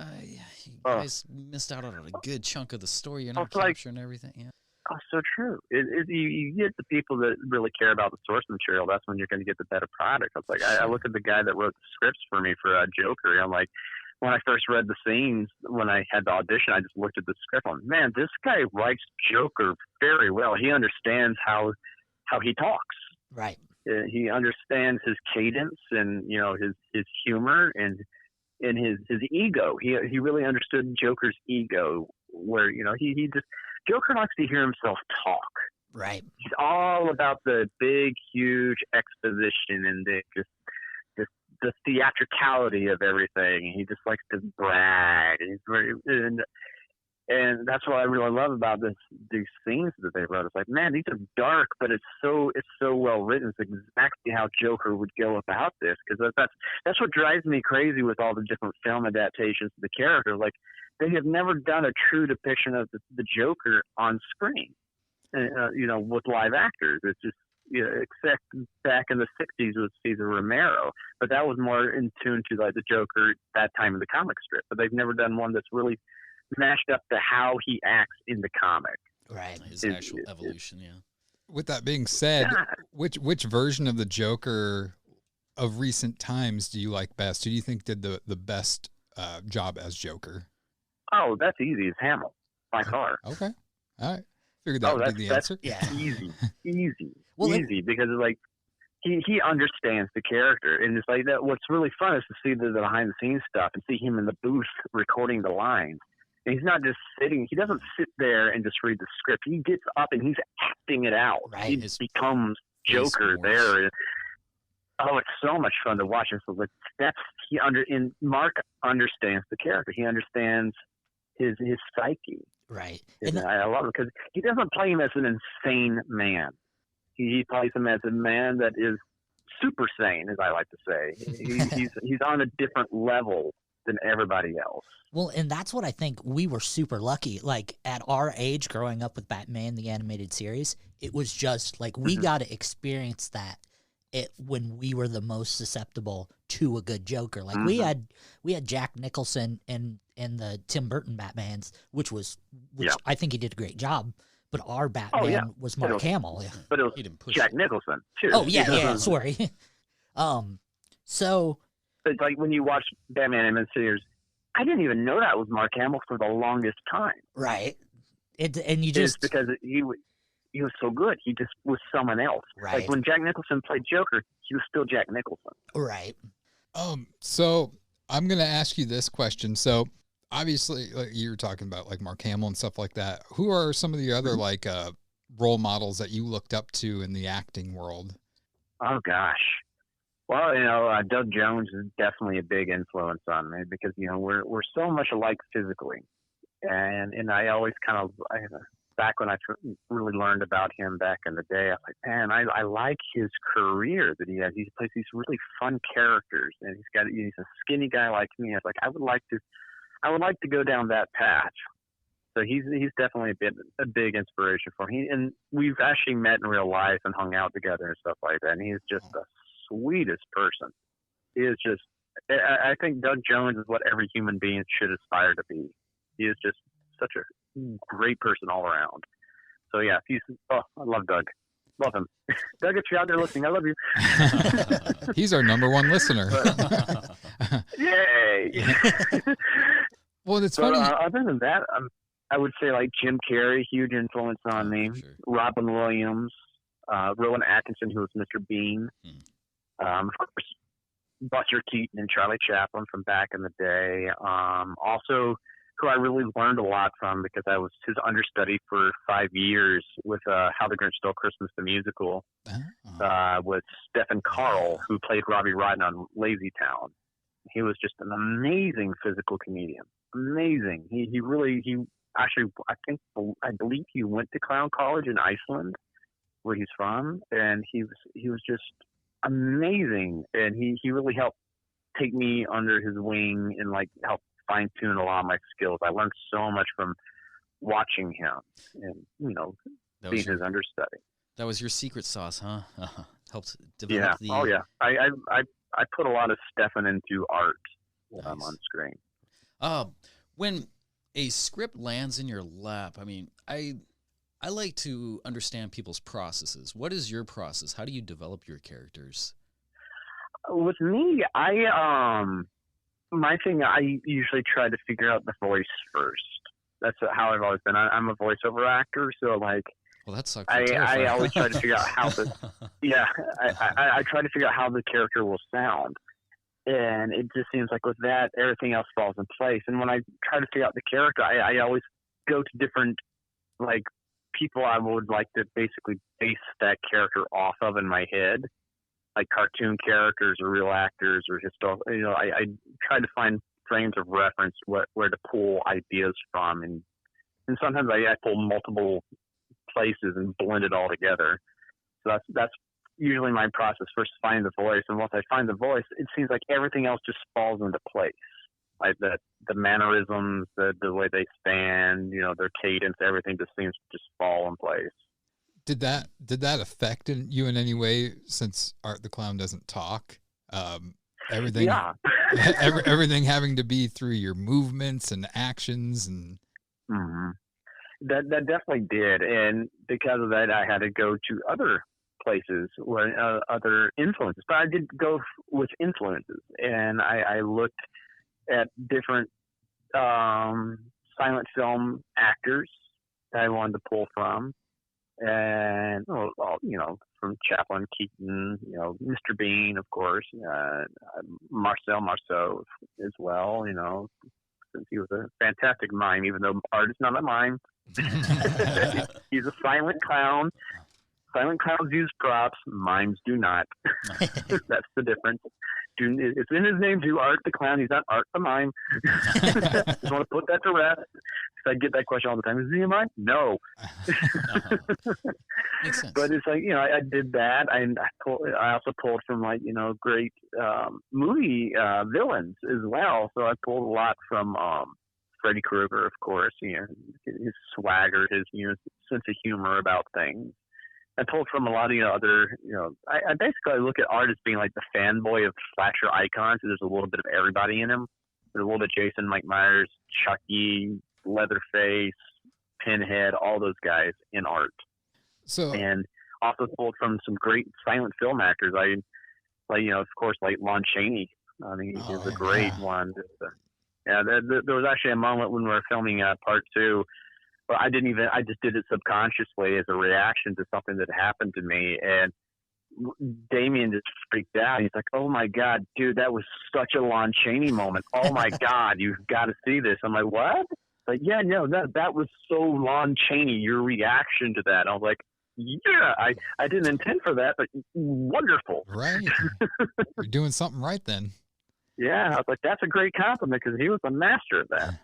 guys missed out on a good chunk of the story. You're not capturing everything. Yeah. Oh, so true. You get the people that really care about the source material. That's when you're going to get the better product. I was like, I look at the guy that wrote the scripts for me for Joker. And I'm like, when I first read the scenes, when I had the audition, I just looked at the script. I'm like, man, this guy writes Joker very well. He understands how he talks. Right. He understands his cadence and his humor and his ego. He really understood Joker's ego, where he just. Joker likes to hear himself talk. Right. He's all about the big, huge exposition and the theatricality of everything. He just likes to brag. And that's what I really love about these scenes that they wrote. It's like, man, these are dark, but it's so well written. It's exactly how Joker would go about this, because that's what drives me crazy with all the different film adaptations of the character. Like, they have never done a true depiction of the Joker on screen, with live actors. It's just, except back in the 60s with Cesar Romero, but that was more in tune to like the Joker that time in the comic strip. But they've never done one that's really matched up to how he acts in the comic. Right. His actual evolution, yeah. With that being said, which version of the Joker of recent times do you like best? Who do you think did the best job as Joker? Oh, that's easy. It's Hamill, by far. Okay. All right. Figured that would be the answer. Yeah. Easy. Well, easy, because it's like he understands the character, and it's like that. What's really fun is to see the behind the scenes stuff and see him in the booth recording the lines. And he's not just sitting. He doesn't sit there and just read the script. He gets up and he's acting it out. Right. He becomes Joker there. It's so much fun to watch. And so like Mark understands the character. He understands his psyche. Right. And I love it because he doesn't play him as an insane man. He plays him as a man that is super sane, as I like to say. He's on a different level than everybody else. Well, and that's what I think we were super lucky. Like, at our age, growing up with Batman, the animated series, it was just like we got to experience that when we were the most susceptible to a good Joker. Like, we had Jack Nicholson in the Tim Burton Batmans, which I think he did a great job. But our Batman was Mark Hamill. Yeah. But it was Jack Nicholson, too. Oh, yeah, sorry. So... It's like when you watch Batman animated series, I didn't even know that was Mark Hamill for the longest time. Right. And you it's just... because he was so good. He just was someone else. Right. Like when Jack Nicholson played Joker, he was still Jack Nicholson. Right. So I'm going to ask you this question. So obviously, like you were talking about like Mark Hamill and stuff like that. Who are some of the other like role models that you looked up to in the acting world? Oh gosh. Well, Doug Jones is definitely a big influence on me because we're so much alike physically, and I always back when I really learned about him back in the day, I was like, man, I like his career that he has. He plays these really fun characters, and he's a skinny guy like me. I was like, I would like to go down that path. So he's definitely a big inspiration for me. And we've actually met in real life and hung out together and stuff like that. And he's just the sweetest person. He is just, I think Doug Jones is what every human being should aspire to be. He is just such a great person all around. So yeah, I love Doug. Love him. Doug, if you're out there listening, I love you. He's our number one listener. Yay! Well, it's funny. Other than that, I would say like Jim Carrey, huge influence on me. Sure. Robin Williams, Rowan Atkinson, who was Mr. Bean. Of course, Buster Keaton and Charlie Chaplin from back in the day. Also, who I really learned a lot from because I was his understudy for 5 years with How the Grinch Stole Christmas, the musical, with Stephen Carl, who played Robbie Rotten on Lazy Town. He was just an amazing physical comedian. Amazing. He actually, I believe he went to clown college in Iceland, where he's from, and he was just amazing, and he really helped take me under his wing and like help fine tune a lot of my skills. I learned so much from watching him and, you know, being his understudy. That was your secret sauce, huh? Helped develop Yeah. the... Oh yeah. I put a lot of Stefan into art when I'm on screen. When a script lands in your lap, I mean, I like to understand people's processes. What is your process? How do you develop your characters? With me, my thing, I usually try to figure out the voice first. That's how I've always been. I'm a voiceover actor, so like, well, that sucks. I always try to figure out how the, I try to figure out how the character will sound. And it just seems like with that, everything else falls in place. And when I try to figure out the character, I always go to different, like, people I would like to basically base that character off of in my head, like cartoon characters or real actors or historical. You know, I try to find frames of reference where to pull ideas from, and sometimes I pull multiple places and blend it all together. So that's usually my process. First, find the voice, and once I find the voice, it seems like everything else just falls into place. Like the mannerisms, the way they stand, you know, their cadence, everything just seems to just fall in place. Did that affect you in any way, since Art the Clown doesn't talk? Everything, yeah. Everything having to be through your movements and actions, and mm-hmm. That definitely did, and because of that, I had to go to other places where other influences. But I did go with influences, and I looked at different silent film actors that I wanted to pull from, and you know, from Chaplin, Keaton, you know, Mr. Bean, of course, Marcel Marceau as well. You know, since he was a fantastic mime, even though Art is not a mime. He's a silent clown. Silent clowns use props. Mimes do not. That's the difference. It's in his name too, Art the Clown. He's not Art the Mime. Just want to put that to rest. I get that question all the time. Is he a mime? No. Makes sense. But it's like, you know, I did that. I also pulled from, like, you know, great movie villains as well. So I pulled a lot from Freddy Krueger, of course. You know, his swagger, his, you know, sense of humor about things. I pulled from a lot of, you know, other, you know, I basically look at Art as being like the fanboy of slasher icons. There's a little bit of everybody in him. There's a little bit Jason, Mike Myers, Chucky, Leatherface, Pinhead, all those guys in Art. So, and also pulled from some great silent film actors. Like, you know, of course, like Lon Chaney. I mean, he was a great one. There was actually a moment when we were filming part 2. But I just did it subconsciously as a reaction to something that happened to me. And Damien just freaked out. He's like, "Oh my God, dude, that was such a Lon Chaney moment. Oh my God, you've got to see this." I'm like, "What?" Like, "Yeah, no, that was so Lon Chaney, your reaction to that." I was like, "Yeah, I didn't intend for that, but wonderful." Right. You're doing something right then. Yeah, I was like, "That's a great compliment," because he was a master of that.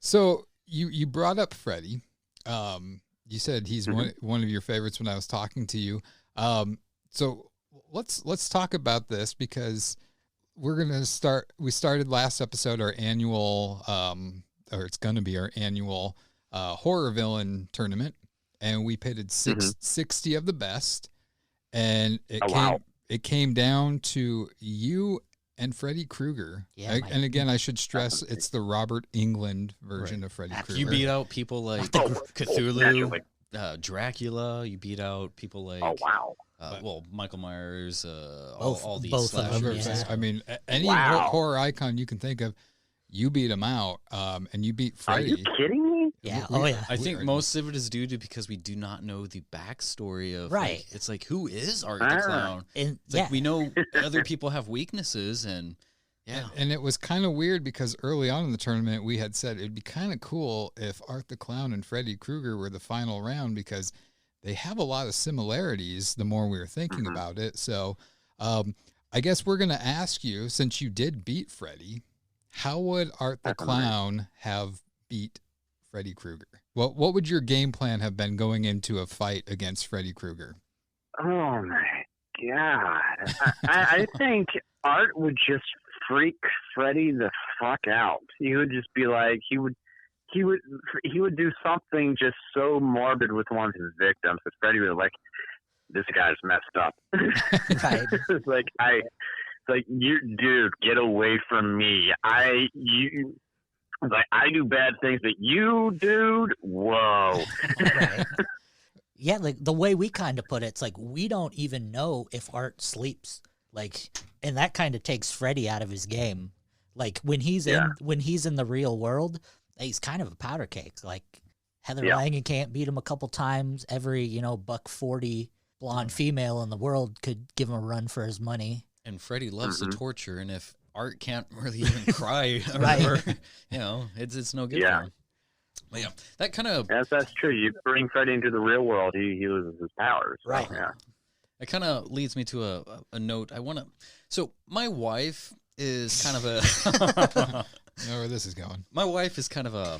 So, You brought up Freddy. You said he's one of your favorites when I was talking to you. So let's talk about this, because we're gonna start. We started last episode our annual, or it's gonna be our annual horror villain tournament, and we pitted 60 of the best, and it came down to you and Freddy Krueger. Yeah, and again, I should stress it's the Robert Englund version of Freddy Krueger. You beat out people like Cthulhu, Dracula. You beat out people like Michael Myers. All these slashers. Yeah. I mean, any horror icon you can think of, you beat him out, and you beat Freddy. Are you kidding me? Yeah. I think most of it is due to because we do not know the backstory of right. Like, it's like, who is Art the Clown? And it's like we know other people have weaknesses, and and it was kind of weird because early on in the tournament we had said it'd be kind of cool if Art the Clown and Freddy Krueger were the final round, because they have a lot of similarities the more we were thinking about it. So I guess we're going to ask you, since you did beat Freddy, how would Art the Clown have beat Freddy Krueger? What would your game plan have been going into a fight against Freddy Krueger? Oh my God. I think Art would just freak Freddie the fuck out. He would just be like, he would do something just so morbid with one of his victims that Freddie was like, this guy's messed up. Right. It's like, you, dude, get away from me. I do bad things, but you, dude, whoa. Right. Yeah, like the way we kind of put it, it's like we don't even know if Art sleeps. Like, and that kind of takes Freddy out of his game. Like when he's in the real world, he's kind of a powder cake. Like Heather Langen can't beat him a couple times. Every $140 blonde female in the world could give him a run for his money. And Freddy loves the torture, and if Art can't really even cry, right? Or, it's no good for him. But yeah, that kind of that's true. You bring Freddy into the real world, he loses his powers. Right. Yeah. It kind of leads me to a note. So my wife is kind of a. I know where this is going. My wife is kind of a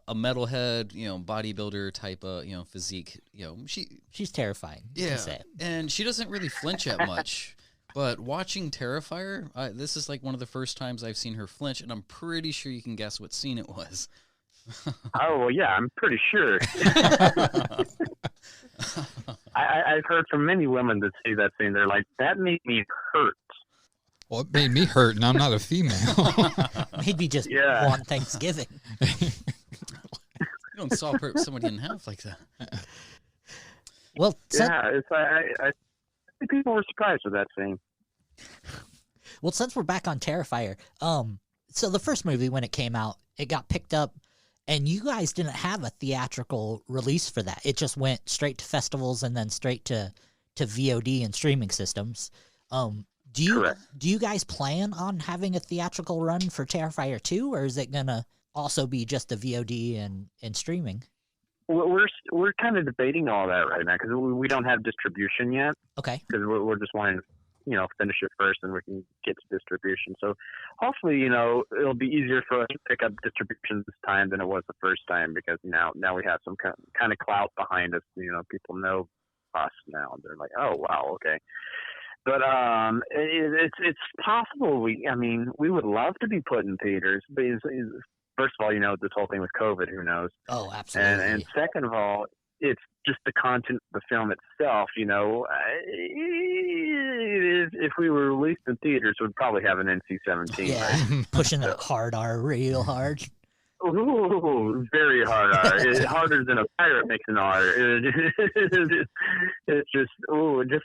a metalhead, bodybuilder type of physique. She's terrifying. Yeah, and she doesn't really flinch at much. But watching Terrifier, this is like one of the first times I've seen her flinch, and I'm pretty sure you can guess what scene it was. Oh, well, yeah, I'm pretty sure. I've heard from many women that see that scene. They're like, that made me hurt. Well, it made me hurt, and I'm not a female. Made me just want Thanksgiving. You don't saw somebody in half like that. Well, I think people were surprised with that scene. Well, since we're back on Terrifier, so the first movie, when it came out, it got picked up, and you guys didn't have a theatrical release for that. It just went straight to festivals and then straight to VOD and streaming systems. Do you guys plan on having a theatrical run for Terrifier 2, or is it gonna also be just the VOD and streaming? We're kind of debating all that right now because we don't have distribution yet. Okay. Because we're just wanting to finish it first and we can get to distribution. So hopefully it'll be easier for us to pick up distribution this time than it was the first time because now we have some kind of clout behind us. People know us now and they're like, oh wow, okay. But it's possible. We would love to be put in theaters, but first of all, this whole thing with COVID, who knows? Oh, absolutely. And second of all, it's just the content of the film itself. If we were released in theaters, we'd probably have an NC-17. Yeah, right? Pushing that hard R real hard. Ooh, very hard R. Harder than a pirate makes an R. It's just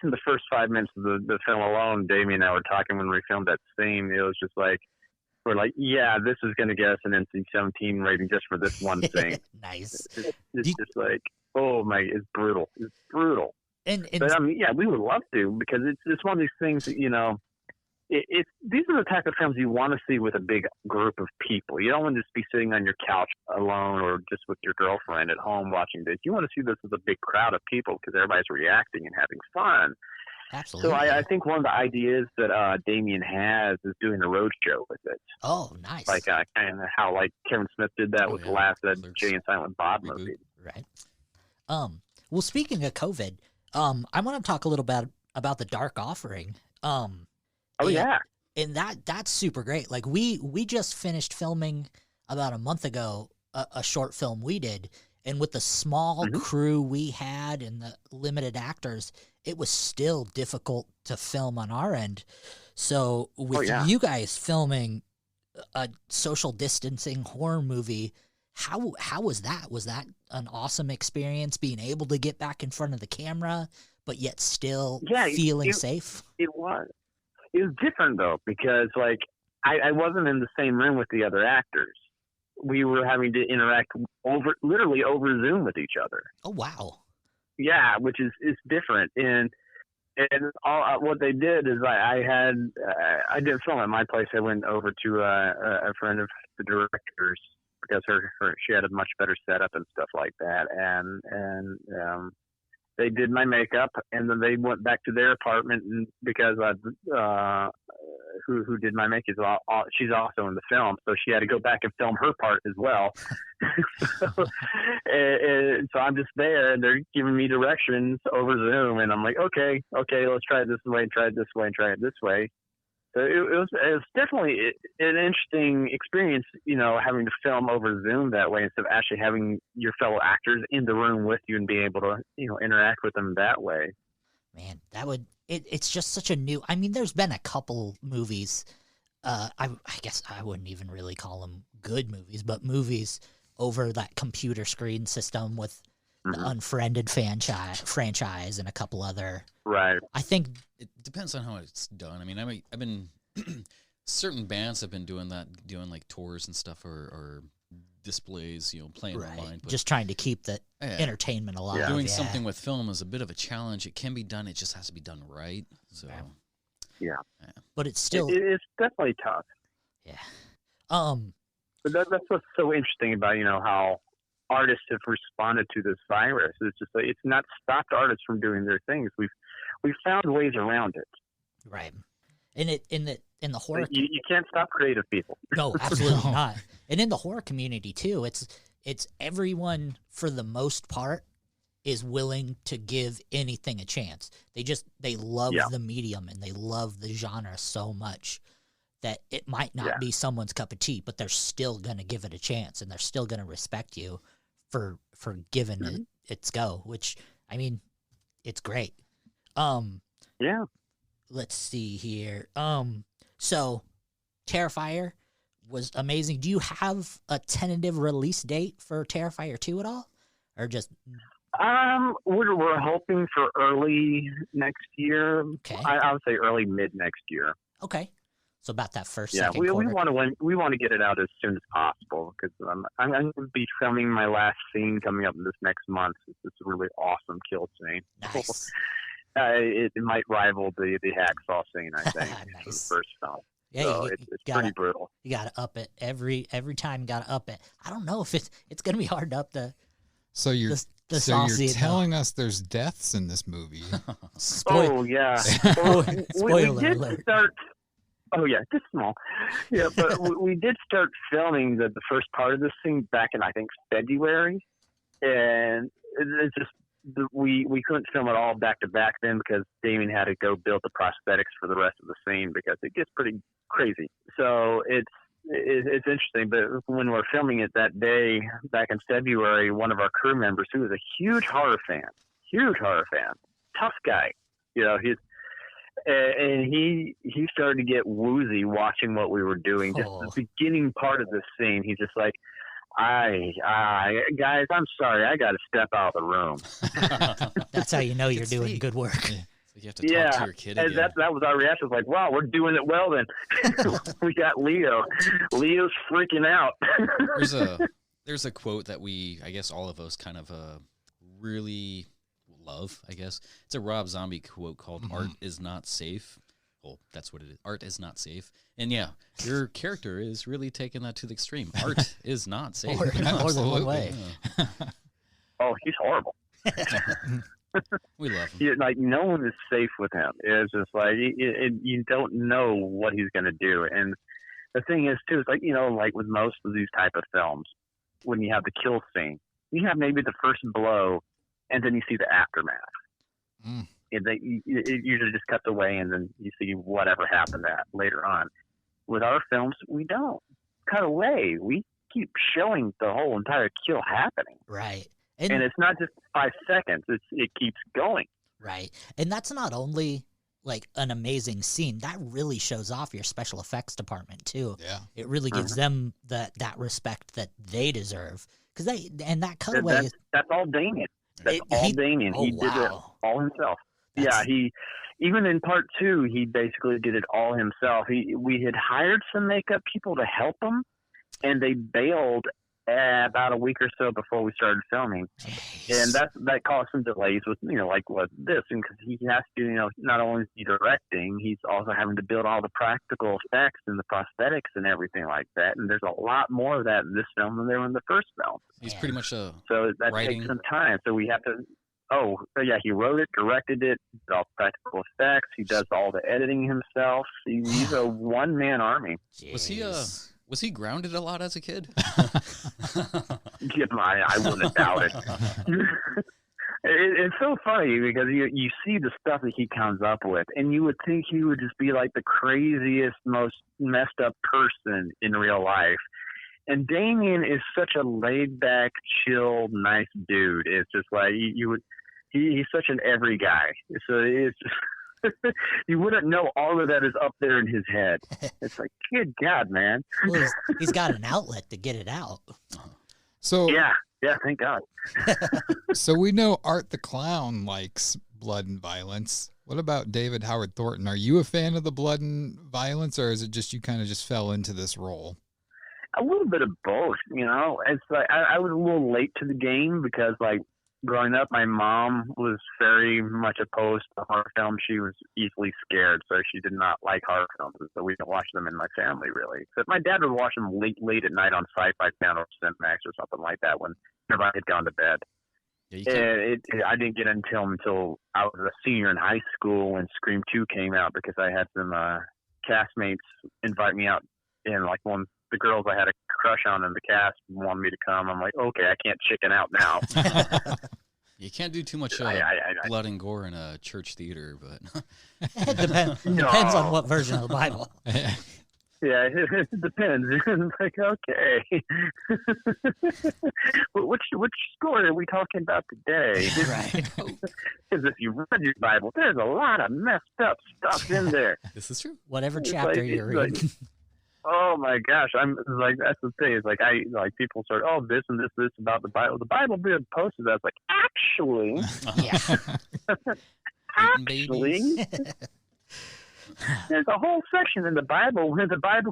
in the first 5 minutes of the film alone, Damien and I were talking when we filmed that scene. It was just like, we're like, yeah, this is going to get us an NC-17 rating just for this one thing. Nice. It's just like, oh my, it's brutal. It's brutal. But we would love to because it's one of these things that, these are the type of films you want to see with a big group of people. You don't want to just be sitting on your couch alone or just with your girlfriend at home watching this. You want to see this with a big crowd of people because everybody's reacting and having fun. Absolutely. So I think one of the ideas that Damien has is doing a road show with it. Oh, nice. Like kind of how Kevin Smith did that with the last Jay and Silent Bob movie. Right. Well, speaking of COVID, I want to talk a little bit about the Dark Offering. And that's super great. Like we just finished filming about a month ago a short film we did, and with the small crew we had and the limited actors, it was still difficult to film on our end. So with you guys filming a social distancing horror movie, how was that? Was that an awesome experience being able to get back in front of the camera, but yet still feeling safe? It was. It was different though, because I wasn't in the same room with the other actors. We were having to interact literally over Zoom with each other. Oh wow! Yeah, which is different. And all what they did is I didn't film at my place. I went over to a friend of the director's because she had a much better setup and stuff like that. And they did my makeup, and then they went back to their apartment, and because who did my makeup she's also in the film, so she had to go back and film her part as well. So I'm just there, and they're giving me directions over Zoom, and I'm like, okay, let's try it this way, try it this way, and try it this way. So it was definitely an interesting experience, having to film over Zoom that way instead of actually having your fellow actors in the room with you and being able to, interact with them that way. Man, it's just such a new. I mean, there's been a couple movies. I guess I wouldn't even really call them good movies, but movies over that computer screen system with the Unfriended franchise and a couple other. Right. I think it depends on how it's done. I mean, I've been certain bands have been doing like tours and stuff or displays, playing online. But, just trying to keep the entertainment alive. Doing something with film is a bit of a challenge. It can be done. It just has to be done right. So, yeah. But it's still it's definitely tough. Yeah. But that's what's so interesting about how artists have responded to this virus. It's just like, it's not stopped artists from doing their things. We've found ways around it. Right. And in the horror, you can't stop creative people. No, absolutely not. And in the horror community too, it's everyone for the most part is willing to give anything a chance. They love the medium and they love the genre so much that it might not be someone's cup of tea, but they're still gonna give it a chance and they're still gonna respect you for giving it its go. Which, I mean, it's great. Yeah. Let's see here. So Terrifier was amazing. Do you have a tentative release date for Terrifier 2 at all? Or just we're hoping for early next year. Okay. I would say early mid next year. Okay. So about that first second quarter. we want to get it out as soon as possible because I'm going to be filming my last scene coming up this next month. It's a really awesome kill scene. Nice. It might rival the hacksaw scene, I think, Nice. from the first film. Yeah, so you it's pretty brutal. You got to up it every time. You got to up it. I don't know if it's going to be hard to up the. So you're telling us there's deaths in this movie. Oh yeah. Spoiler we did alert. start. Oh yeah, just small. Yeah, but we did start filming the first part of this thing back in I think February, and it's just we couldn't film it all back to back then because Damien had to go build the prosthetics for the rest of the scene because it gets pretty crazy. So it's interesting. But when we're filming it that day back in February, one of our crew members, who was a huge horror fan, tough guy, and he started to get woozy watching what we were doing. Just the beginning part of the scene, he's just like, guys, I'm sorry, I got to step out of the room. That's how you know you're doing good work. You have to talk to your kid again. And that was our reaction. It was like, wow, we're doing it well then. We got Leo. Leo's freaking out. There's a quote that I guess all of us kind of really love, I guess. It's a Rob Zombie quote called "Art is not safe." Well, that's what it is. Art is not safe. And yeah, your character is really taking that to the extreme. Art is not safe. More than one way. Yeah. Oh, he's horrible. We love him. Like, no one is safe with him. It's just like, you don't know what he's going to do. And the thing is, too, it's like, like with most of these type of films, when you have the kill scene, you have maybe the first blow, and then you see the aftermath. It usually just cuts away, and then you see whatever happened later on. With our films, we don't cut away. We keep showing the whole entire kill happening. Right. And it's not just 5 seconds. It keeps going. Right. And that's not only like an amazing scene. That really shows off your special effects department too. Yeah. It really gives them that respect that they deserve. That cutaway that's all Damien. That's all Damien. He did it all himself. He even in part 2, he basically did it all himself. We had hired some makeup people to help him, and they bailed about a week or so before we started filming. Jeez. And that caused some delays with like what this, and because he has to not only be directing, he's also having to build all the practical effects and the prosthetics and everything like that. And there's a lot more of that in this film than there were in the first film. He's pretty much so that writing. takes some time. So we have to. Oh yeah, he wrote it, directed it, did all practical effects. He does all the editing himself. He's a one-man army. Jeez. Was he grounded a lot as a kid? I wouldn't doubt it. It's so funny because you see the stuff that he comes up with, and you would think he would just be like the craziest, most messed up person in real life. And Damien is such a laid back, chill, nice dude. It's just like he's such an every guy. So it's you wouldn't know all of that is up there in his head. It's like, good God, man. Well, he's got an outlet to get it out. So yeah, thank God. So we know Art the Clown likes blood and violence. What about David Howard Thornton? Are you a fan of the blood and violence, or is it just you kind of just fell into this role? A little bit of both, you know. It's like I was a little late to the game because, like, growing up, my mom was very much opposed to horror films. She was easily scared, so she did not like horror films, so we didn't watch them in my family, really. Except my dad would watch them late at night on Sci-Fi Channel or Cinemax or something like that whenever I had gone to bed. Yeah, I didn't get until I was a senior in high school when Scream 2 came out, because I had some castmates invite me out, and like one the girls I had a crush on in the cast wanted me to come. I'm like, okay, I can't chicken out now. You can't do too much blood and gore in a church theater, but it depends on what version of the Bible. Yeah, it depends. It's like, okay. which story are we talking about today? Right. Because if you read your Bible, there's a lot of messed up stuff in there. This is true. Whatever chapter you're reading. Oh my gosh, I'm like, that's the thing. It's like people start, oh, this and this about the Bible. The Bible being posted. That's like, actually, actually, there's a whole section in the Bible where the Bible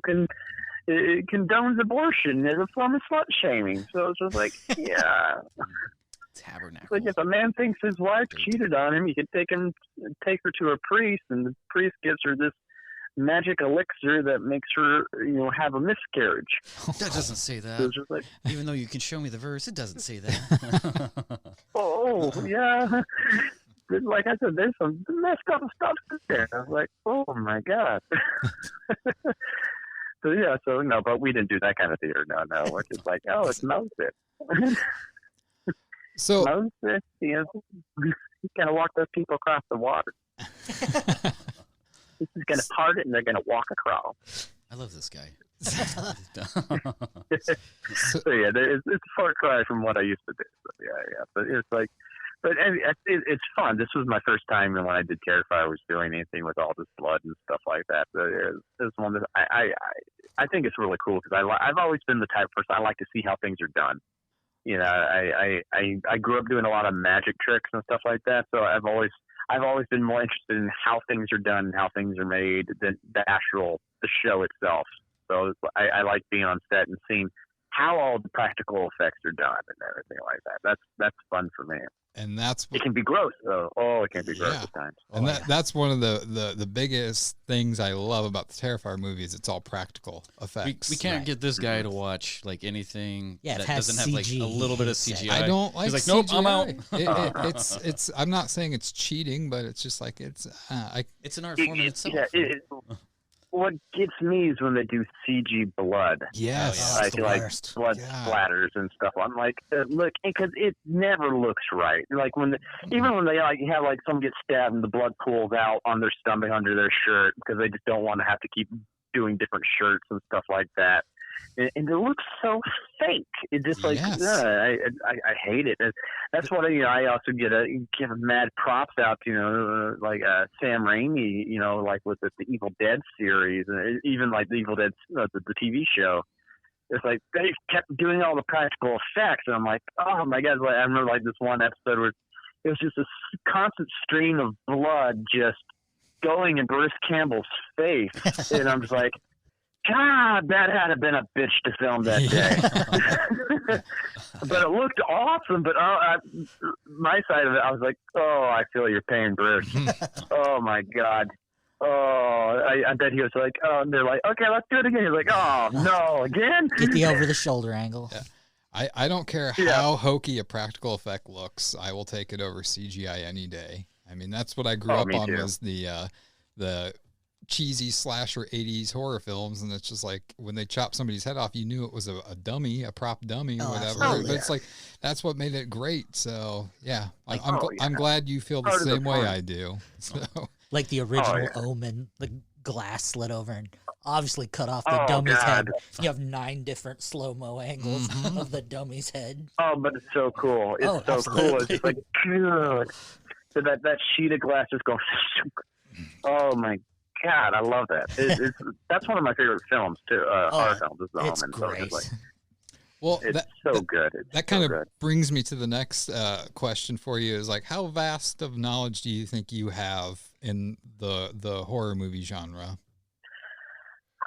condones abortion as a form of slut shaming. So it's just like, yeah. Tabernacle. Like if a man thinks his wife cheated on him, he can take her to a priest, and the priest gives her this magic elixir that makes her, have a miscarriage. That doesn't say that. So just like, even though you can show me the verse, it doesn't say that. oh yeah. Like I said, there's some messed up stuff in there. I was like, oh my God. So no, but we didn't do that kind of theater. No, we're just like, oh, it's Moses. So Moses, he's gonna walk those people across the water. This is going to part it, and they're going to walk across. I love this guy. So yeah, it's a far cry from what I used to do. So, yeah. But it's like, it's fun. This was my first time when I did Terrifier, I was doing anything with all this blood and stuff like that. So it's one that I think it's really cool, because I've always been the type of person, I like to see how things are done. I grew up doing a lot of magic tricks and stuff like that, so I've always been more interested in how things are done and how things are made than the show itself. So I like being on set and seeing how all the practical effects are done and everything like that. That's fun for me. And it can be gross though. Oh, it can be gross at times. And that's one of the biggest things I love about the Terrifier movies. It's all practical effects. We can't get this guy to watch like anything that doesn't have like CG, a little bit of CGI. I don't like. He's like, CGI. nope, I'm out. It's. I'm not saying it's cheating, but it's just like it's an art form in itself. What gets me is when they do CG blood. Yes. Like blood splatters and stuff. I'm like, look, because it never looks right. Like even when they have someone get stabbed and the blood pools out on their stomach under their shirt, because they just don't want to have to keep doing different shirts and stuff like that. And it looks so fake. It just I hate it. That's what I also give mad props out to, Sam Raimi, like with the Evil Dead series, and even like the Evil Dead, the TV show. It's like they kept doing all the practical effects, and I'm like, oh my God! I remember this one episode where it was just a constant stream of blood just going in Bruce Campbell's face, and I'm just like, God, that had to been a bitch to film that day. But it looked awesome. But my side of it, I was like, oh, I feel your pain, Bruce. Oh, my God. Oh, I bet he was like, oh, and they're like, okay, let's do it again. He's like, oh, no, again? Get the over-the-shoulder angle. Yeah. I don't care how hokey a practical effect looks. I will take it over CGI any day. I mean, that's what I grew up on, was the cheesy slasher 80s horror films, and it's just like when they chop somebody's head off, you knew it was a dummy, a prop dummy or whatever. Absolutely. But it's like that's what made it great. So yeah, Like, I'm glad you feel the Part of the same way fun. I do. So Like the original yeah. Omen, the glass slid over and obviously cut off the Oh, dummy's God. head. You have 9 different slow-mo angles of the dummy's head. Oh, but it's so cool. It's Oh, so cool. It's absolutely. just like, good. So that sheet of glass just goes. Oh my God, I love that. That's one of my favorite films too. Horror films is The It's Omen. So great. it's like, well, it's so good. It's that kind so of good. brings me to the next question for you is like, how vast of knowledge do you think you have in the horror movie genre?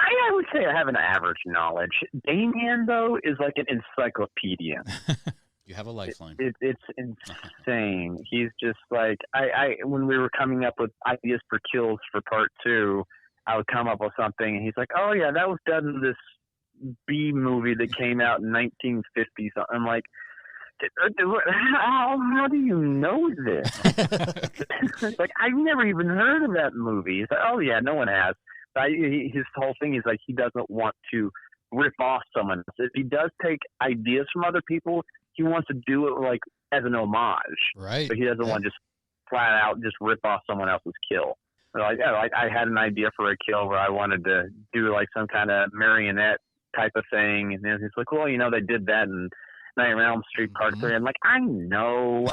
I would say I have an average knowledge. Damien, though, is like an encyclopedia. You have a lifeline. It's insane. He's just like, I when we were coming up with ideas for kills for part 2, I would come up with something, and he's like, oh, yeah, that was done in this B movie that came out in 1950. So I'm like, how do you know this? It's like, I've never even heard of that movie. He's like, oh, yeah, no one has. His whole thing is like he doesn't want to rip off someone else. If he does take ideas from other people, he wants to do it like as an homage. Right. But he doesn't want to just flat out just rip off someone else's kill. So like, yeah, like I had an idea for a kill where I wanted to do like some kind of marionette type of thing, and then he's like, well, they did that in Nightmare on Elm Street Part 3. I'm like, I know.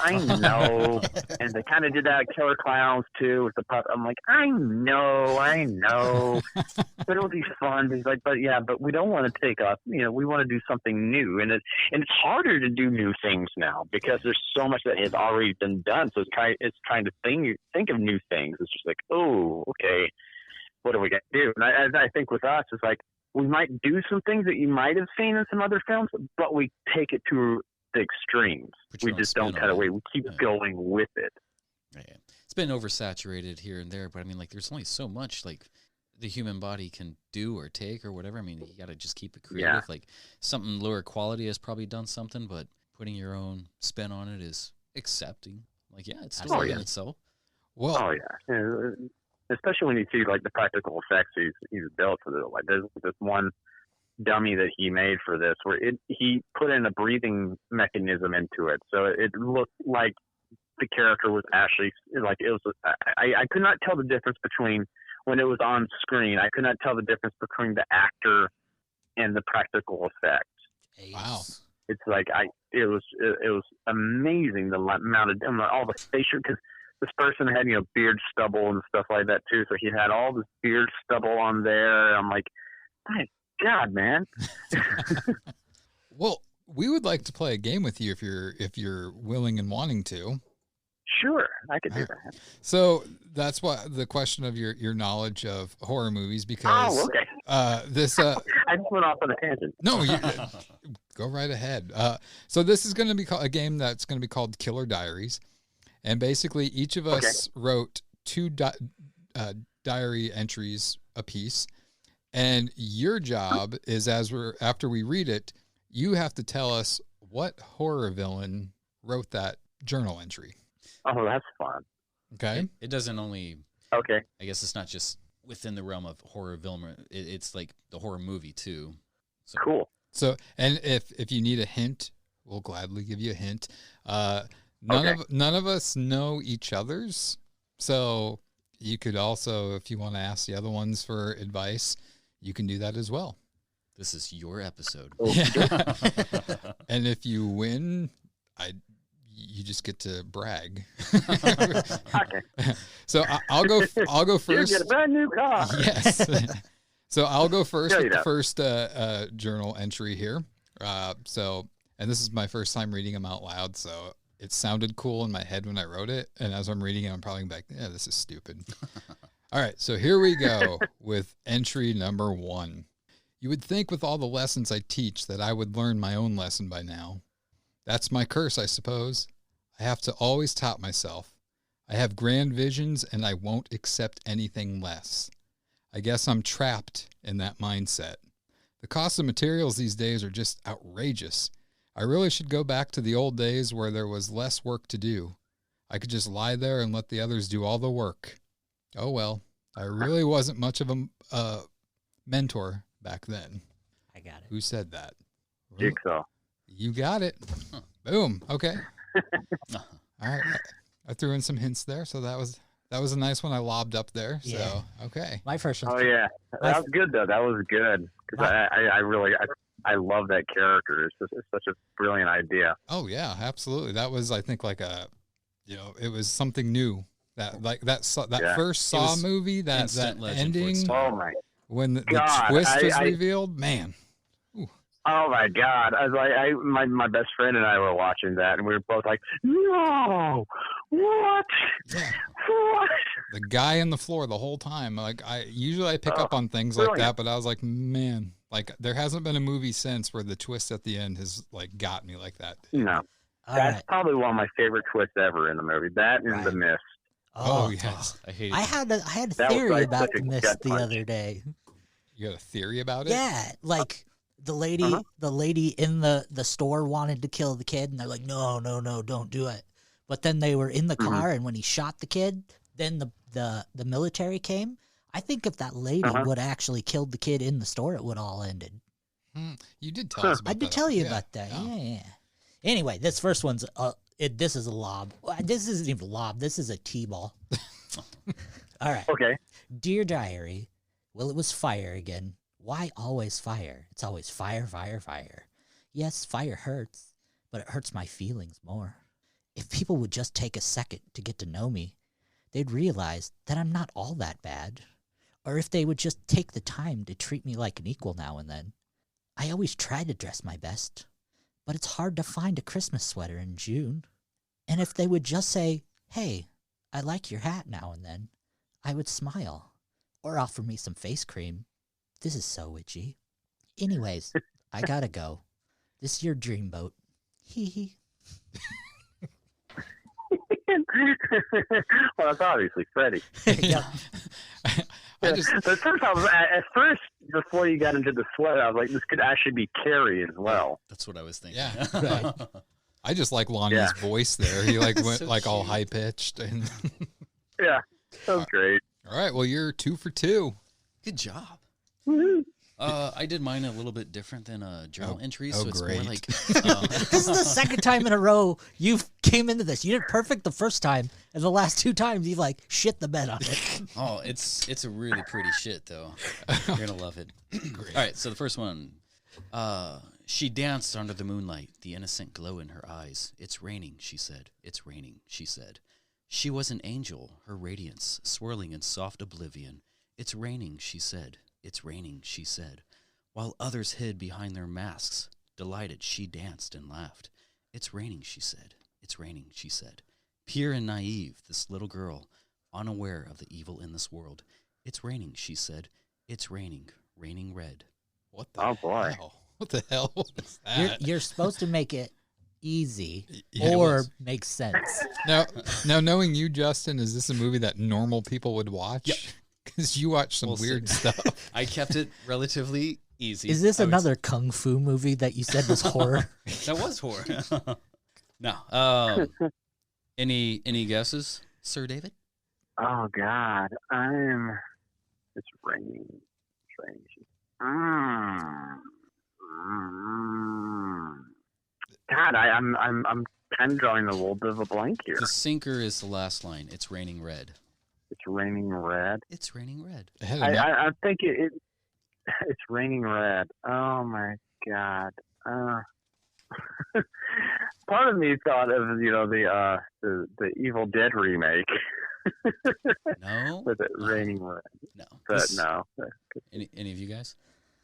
And they kind of did that at Killer Clowns too with the pup. I'm like, I know. But it'll be fun. He's like, but we don't want to take off. We want to do something new, and it's harder to do new things now because there's so much that has already been done. So it's trying to think of new things. It's just like, oh, okay, what are we gonna do? And I think with us, it's like, we might do some things that you might have seen in some other films, but we take it to the extremes. We just don't cut away. We keep going with it. Yeah. It's been oversaturated here and there, but I mean, like, there's only so much like the human body can do or take or whatever. I mean, you got to just keep it creative. Yeah. Like something lower quality has probably done something, but putting your own spin on it is accepting. Like, yeah, it's still in itself. Well, oh yeah. Especially when you see like the practical effects he's built for it. Like there's this one dummy that he made for this where he put in a breathing mechanism into it, so it looked like the character was actually like it was. I could not tell the difference between when it was on screen. I could not tell the difference between the actor and the practical effect. Wow. It's like it was amazing the amount of all the facial, because this person had beard stubble and stuff like that too, so he had all this beard stubble on there. I'm like, my God, man. Well, we would like to play a game with you if you're willing and wanting to. Sure, I could do that. So that's why the question of your knowledge of horror movies, because okay. I just went off on a tangent. No, go right ahead. So this is going to be a game that's going to be called Killer Diaries, and basically each of us wrote 2 diary entries apiece, and your job is after we read it, you have to tell us what horror villain wrote that journal entry. Oh, that's fun. Okay. It doesn't only. Okay. I guess it's not just within the realm of horror villain. It's like the horror movie too. So. Cool. So, and if you need a hint, we'll gladly give you a hint. None of us know each other's, so you could also, if you want to ask the other ones for advice, you can do that as well. This is your episode. Yeah. And if you win, you just get to brag. Okay. So I'll go first. You get a brand new car. Yes. So I'll go first with the first journal entry here. And this is my first time reading them out loud, so it sounded cool in my head when I wrote it, and as I'm reading it, I'm probably like, yeah, this is stupid. All right, so here we go with entry number 1. You would think with all the lessons I teach that I would learn my own lesson by now. That's my curse, I suppose. I have to always top myself. I have grand visions, and I won't accept anything less. I guess I'm trapped in that mindset. The cost of materials these days are just outrageous. I really should go back to the old days where there was less work to do. I could just lie there and let the others do all the work. Oh well, I really wasn't much of a mentor back then. I got it. Who said that? Jigsaw. You got it. Boom. Okay. All right. I threw in some hints there, so that was a nice one I lobbed up there. So Yeah. okay. My first one. Oh yeah, that was good though. That was good because I really love that character. It's such a brilliant idea. Oh yeah, absolutely. That was, I think, like it was something new. That first Saw movie, that ending. Oh my! When the God, twist was revealed, man. Ooh. Oh my God! I was like, my best friend and I were watching that, and we were both like, "No, what? Yeah. What?" The guy on the floor the whole time. Like I pick up on things like that, but I was like, man, like there hasn't been a movie since where the twist at the end has like got me like that. No, that's probably one of my favorite twists ever in the movie. That and The Mist. Oh yes, I hate it. I had a theory about The Mist the other day. You got a theory about it? Yeah, like the lady in the store wanted to kill the kid, and they're like, no, don't do it. But then they were in the car, and when he shot the kid, then the military came. I think if that lady would actually killed the kid in the store, it would all ended. You did tell us about that. I did tell you about that. Yeah. Anyway, this first one's this is a lob. This isn't even a lob. This is a T-ball. All right. Okay. Dear Diary, well, it was fire again. Why always fire? It's always fire, fire, fire. Yes, fire hurts, but it hurts my feelings more. If people would just take a second to get to know me, they'd realize that I'm not all that bad. Or if they would just take the time to treat me like an equal now and then. I always try to dress my best, but it's hard to find a Christmas sweater in June. And if they would just say, hey, I like your hat now and then, I would smile. Or offer me some face cream. This is so witchy. Anyways, I gotta go. This is your dreamboat. Hee hee. Well, that's obviously Freddie. Yeah. At first, before you got into the sweat, I was like, this could actually be Carrie as well. That's what I was thinking. Yeah. Right. I just like Lonnie's voice there. He like went So like all cute. high pitched and Yeah, that was great. all right. Well, you're 2 for 2. Good job. Woo-hoo. I did mine a little bit different than journal entries, so it's great. more like This is the second time in a row you've came into this. You did perfect the first time, and the last 2 times you've like shit the bed on it. oh, it's a really pretty shit though. You're gonna love it. All right, so the first one, she danced under the moonlight, the innocent glow in her eyes. It's raining, she said. It's raining, she said. She was an angel, her radiance swirling in soft oblivion. It's raining, she said. It's raining, she said. While others hid behind their masks, delighted, she danced and laughed. It's raining, she said. It's raining, she said. Pure and naive, this little girl, unaware of the evil in this world. It's raining, she said. It's raining, raining red. What the boy. hell? What the hell was that? You're supposed to make it easy Yeah, it or was. make sense. Now, knowing you, Justin, is this a movie that normal people would watch? Yep. Because you watch some We'll see. weird stuff. I kept it relatively easy. Is this I would another kung fu movie that you said was horror? That was horror. No. Any guesses, Sir David? Oh God, it's raining. It's raining. God, I'm kind of drawing a little bit of a blank here. The sinker is the last line. It's raining red. It's raining red. It's raining red. It had a I think it's raining red. Oh my God. Part of me thought of the Evil Dead remake. No. With it raining red. No. But This- no. Any of you guys?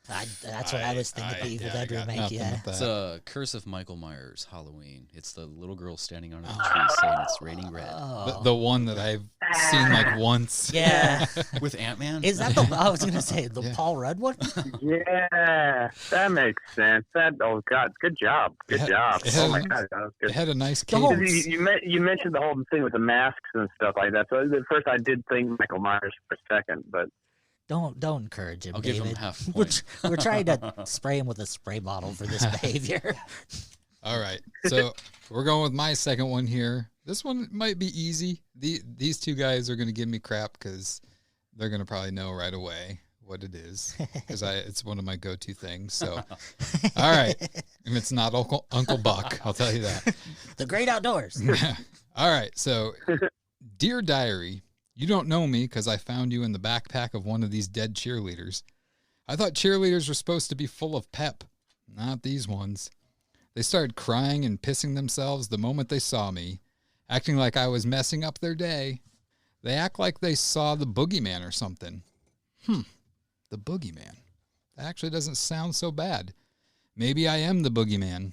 That's what I was thinking. The Evil Dead got remake. nothing Yeah. with that. It's a Curse of Michael Myers Halloween. It's the little girl standing under the tree saying it's raining red. The one that I've seen like once. Yeah. With Ant-Man? Is that the? I was gonna say the Yeah. Paul Rudd one. Yeah, that makes sense. Oh God, good job, good job. it Oh had- my God, that was good. It had a nice Don't. cadence. You mentioned the whole thing with the masks and stuff like that. So at first I did think Michael Myers for a second, but Don't encourage him, I'll give David. him half a We're, point. we're trying to spray him with a spray bottle for this behavior. All right. So we're going with my second one here. This one might be easy. These 2 guys are going to give me crap because they're gonna probably know right away what it is because it's one of my go-to things. So, all right, and it's not Uncle Buck. I'll tell you that. The Great Outdoors. All right, so dear diary, you don't know me because I found you in the backpack of one of these dead cheerleaders. I thought cheerleaders were supposed to be full of pep. Not these ones. They started crying and pissing themselves the moment they saw me, acting like I was messing up their day. They act like they saw the boogeyman or something. The boogeyman. That actually doesn't sound so bad. Maybe I am the boogeyman.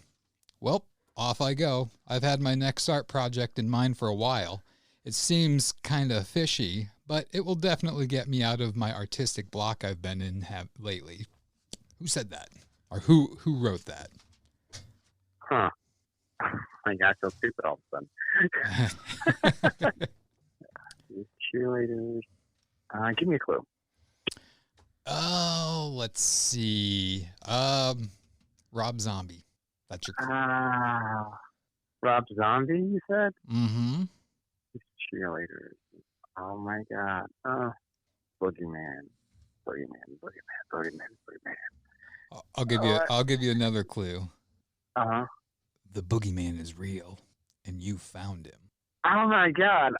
Well, off I go. I've had my next art project in mind for a while. It seems kind of fishy, but it will definitely get me out of my artistic block I've been in lately. Who said that? Or who wrote that? Huh. I got so stupid all of a sudden. Cheerleaders. Give me a clue. Oh, let's see. Rob Zombie. That's your clue. Rob Zombie, you said? Mm-hmm. Cheerleaders. Oh my God. Boogeyman. I'll give you another clue. Uh-huh. The boogeyman is real, and you found him. Oh my God!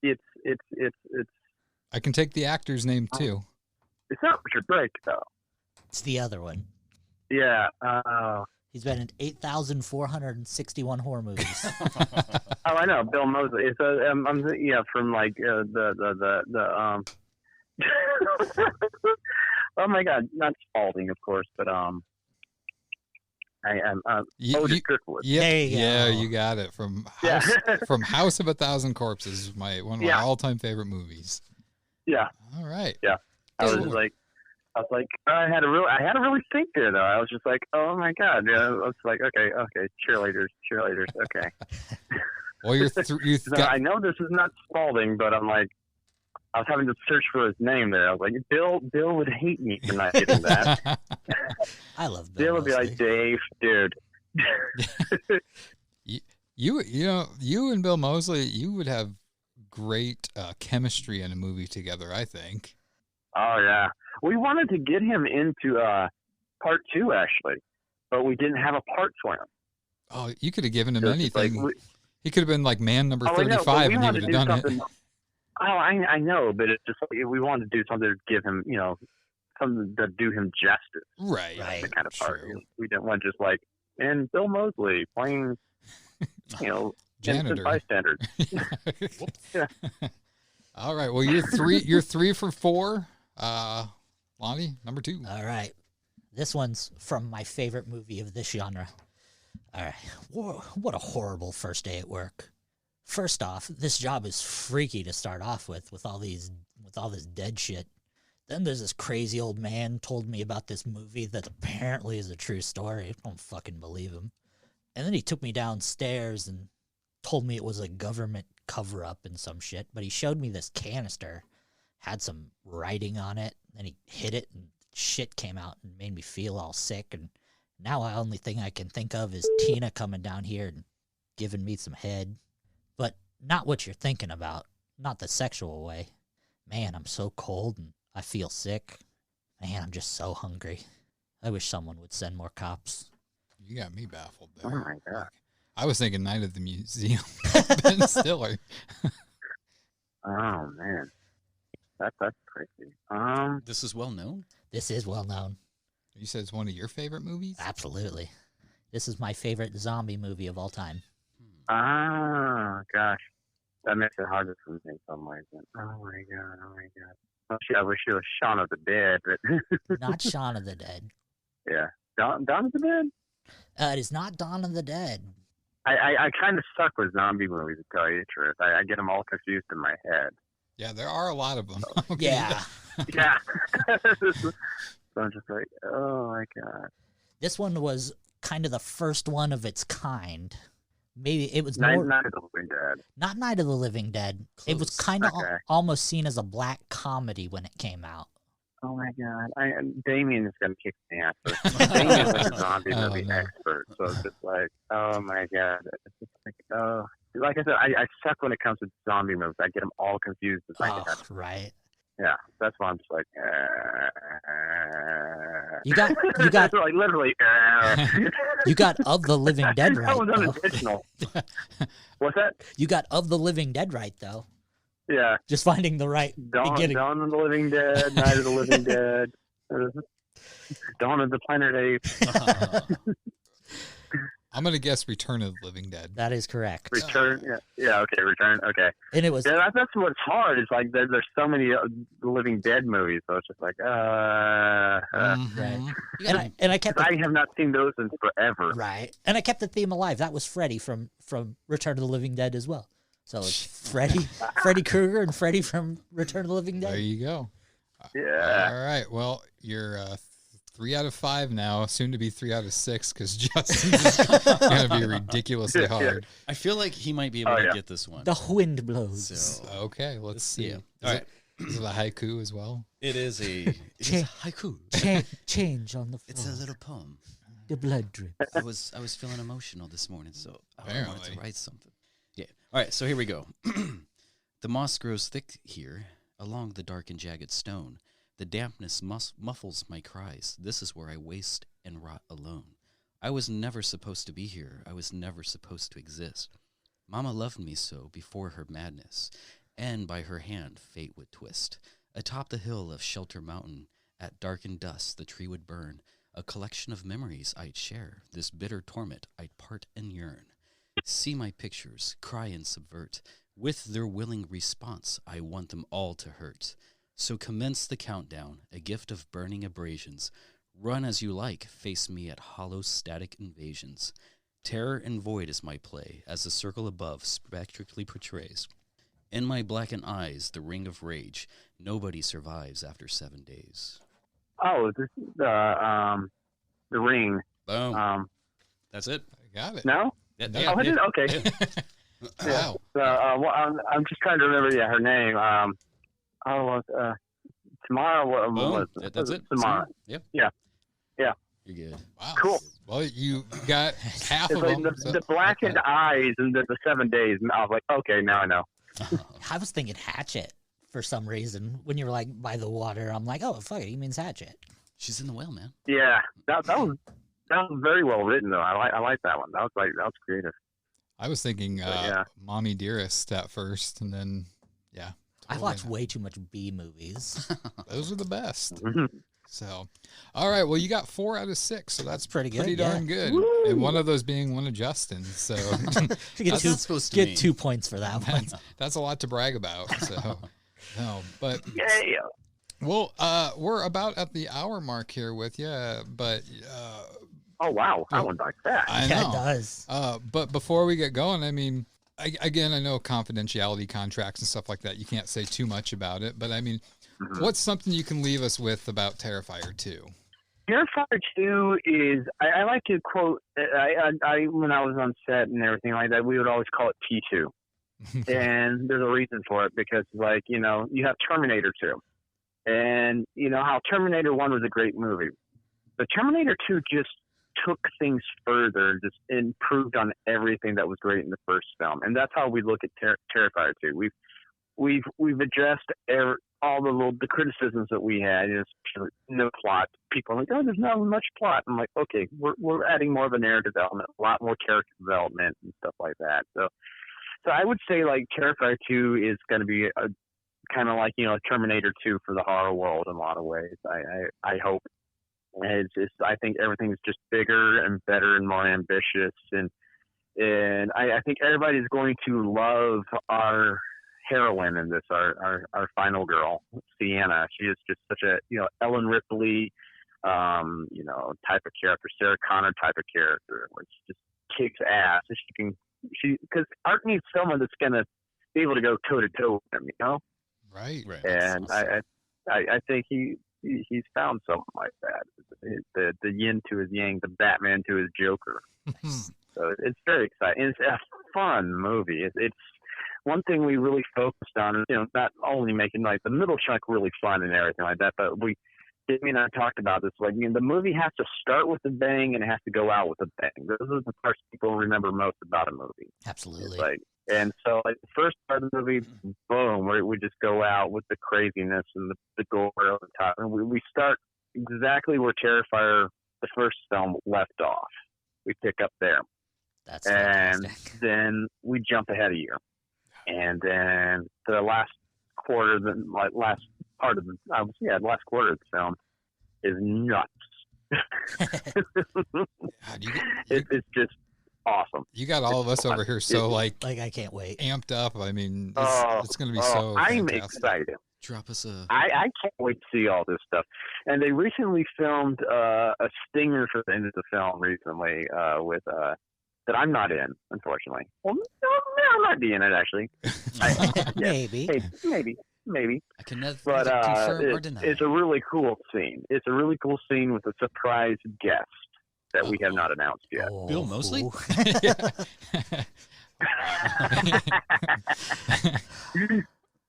It's. I can take the actor's name too. It's not Richard Brake though. It's the other one. Yeah. He's been in 8,461 horror movies. Oh, I know, Bill Moseley. It's from like the oh my God, not Spalding, of course, but Otis Driftwood. Yeah, you got it. From House of a Thousand Corpses, one of my all-time favorite movies. Yeah. All right. Yeah. I was like, I had to really think there though. I was just like, oh my God. Yeah. I was like, okay, cheerleaders. Okay. Well, I know this is not Spalding, but I'm like, I was having to search for his name there. I was like, Bill would hate me for not getting that. I love Bill. Bill would be like, Dave, dude. You and Bill Moseley, you would have great chemistry in a movie together, I think. Oh yeah, we wanted to get him into part 2 actually, but we didn't have a part for him. Oh, you could have given him anything. He could have been like man number 35, and he would have done it. Oh, I know, but it's just like we wanted to do something to give him, something to do him justice. Right. The kind of part. We didn't want just like, and Bill Moseley playing, janitor, bystander. Yeah. All right. Well, you're 3 for 4. Lonnie, number 2. All right. This one's from my favorite movie of this genre. All right. Whoa, what a horrible first day at work. First off, this job is freaky to start off with all this dead shit. Then there's this crazy old man told me about this movie that apparently is a true story. I don't fucking believe him. And then he took me downstairs and told me it was a government cover-up and some shit. But he showed me this canister, had some writing on it, and he hit it and shit came out and made me feel all sick. And now the only thing I can think of is Tina coming down here and giving me some head. But not what you're thinking about. Not the sexual way. Man, I'm so cold and I feel sick. Man, I'm just so hungry. I wish someone would send more cops. You got me baffled there. Oh my God. I was thinking Night at the Museum. Ben Stiller. Oh man. That's crazy. This is well known? This is well known. You said it's one of your favorite movies? Absolutely. This is my favorite zombie movie of all time. Ah, gosh. That makes it harder for me in some ways. Oh my God. Oh, shit, I wish it was Shaun of the Dead, but Not Shaun of the Dead. Yeah. Dawn of the Dead? It is not Dawn of the Dead. I kind of suck with zombie movies, to tell you the truth. I get them all confused in my head. Yeah, there are a lot of them. Okay. Yeah. Yeah. So I'm just like, oh my God. This one was kind of the first one of its kind. Maybe it was Night more... of the Living Dead. Not Night of the Living Dead. Close. It was kind of almost seen as a black comedy when it came out. Oh my god! Damien is gonna kick me after. Damien's like a zombie movie expert, so it's just like, oh my god! It's just like, oh, like I said, I suck when it comes to zombie movies. I get them all confused. It's like, right. Yeah, that's why I'm just like. You got like literally. You got Of the Living Dead right. That was unintentional. What's that? You got Of the Living Dead right though. Yeah. Just finding the right beginning. Dawn of the Living Dead, Night of the Living Dead, Dawn of the Planet Apes. I'm going to guess Return of the Living Dead. That is correct. Return? Yeah, okay, Return, okay. And it was... Yeah, that's what's hard. It's like there's so many Living Dead movies, so it's just like, Right. And I kept... I have not seen those in forever. Right. And I kept the theme alive. That was Freddy from Return of the Living Dead as well. So it's Freddy Krueger and Freddy from Return of the Living Dead. There you go. Yeah. All right. Well, you're 3 out of 5 now, soon to be 3 out of 6 because Justin's going to be ridiculously hard. I feel like he might be able to get this one. The wind blows. So, okay, let's see. All right. Is it a haiku as well? It is a haiku. Change on the floor. It's a little poem. The blood drip. I was feeling emotional this morning, so I wanted to write something. Yeah. All right, so here we go. The moss grows thick here, along the dark and jagged stone. The dampness muffles my cries. This is where I waste and rot alone. I was never supposed to be here. I was never supposed to exist. Mama loved me so before her madness, and by her hand fate would twist. Atop the hill of Shelter Mountain, at dark and dusk the tree would burn. A collection of memories I'd share. This bitter torment I'd part and yearn. See my pictures, cry and subvert. With their willing response, I want them all to hurt. So commence the countdown, a gift of burning abrasions. Run as you like, face me at hollow static invasions. Terror and void is my play, as the circle above spectrally portrays. In my blackened eyes, the ring of rage. Nobody survives after 7 days. Oh, this is the Ring. Boom. That's it. I got it. No? Yeah, I did? Okay. Wow. Well, I'm just trying to remember her name. Tamara. Boom. That's it. Tamara. Yep. Yeah. You're good. Wow. Cool. Well, you got half It's of like them. the blackened eyes and the 7 days. I was like, okay, now I know. I was thinking Hatchet for some reason. When you were like by the water, I'm like, oh, fuck it, he means Hatchet. She's in the whale, man. Yeah, that was very well written though. I like that one. That was creative. I was thinking Mommy Dearest at first, and then, yeah. I watched way too much B movies. Those are the best. So, all right. Well, you got 4 out of 6, so that's pretty good. Pretty darn good. Woo! And one of those being one of Justin's. So, You get 2 points for that one. That's a lot to brag about. So, no, but Yeah. well, we're about at the hour mark here with you, but. Oh wow, that one like that. I Yeah, know. it does. But before we get going, I mean, again, I know confidentiality contracts and stuff like that. You can't say too much about it, but I mean, what's something you can leave us with about Terrifier 2? Terrifier 2 is, I like to quote, I when I was on set and everything like that, we would always call it T2. And there's a reason for it because, like, you know, you have Terminator 2. And, you know, how Terminator 1 was a great movie. But Terminator 2 just took things further and just improved on everything that was great in the first film. And that's how we look at Terrifier 2. We've addressed all the criticisms that we had. You know, no plot. People are like, oh, there's not much plot. I'm like, okay, we're adding more of a narrative element, a lot more character development and stuff like that. So I would say like Terrifier 2 is going to be a kind of like, you know, Terminator 2 for the horror world in a lot of ways. I hope. And it's just, I think everything's just bigger and better and more ambitious, and I think everybody's going to love our heroine in this, our final girl, Sienna. She is just such a, you know, Ellen Ripley, you know, type of character, Sarah Connor type of character, where she just kicks ass. And because Art needs someone that's gonna be able to go toe to toe with him, you know. Right. And I think he's found something like that. The yin to his yang, the Batman to his Joker. So it's very exciting. It's a fun movie. It's one thing we really focused on is, not only making like the middle chunk really fun and everything like that, but Jamie and I talked about this. Like, the movie has to start with a bang and it has to go out with a bang. Those are the parts people remember most about a movie. Absolutely. And so, like, the first part of the movie, boom, we just go out with the craziness and the gore over the top. And we start exactly where Terrifier, the first film, left off. We pick up there. That's and fantastic. then we jump ahead a year. And then the last quarter, last quarter of the film is nuts. It's just awesome. You got all of us over here so I can't wait. Amped up. I mean, it's going to be so I'm fantastic. excited. Drop us a... I can't wait to see all this stuff. And they recently filmed a stinger for the end of the film recently with that I'm not in, unfortunately. Well, no, I might be in it, actually. Maybe. Maybe. I can never confirm or deny. It's a really cool scene. It's a really cool scene with a surprise guest that we have not announced yet. Bill Moseley?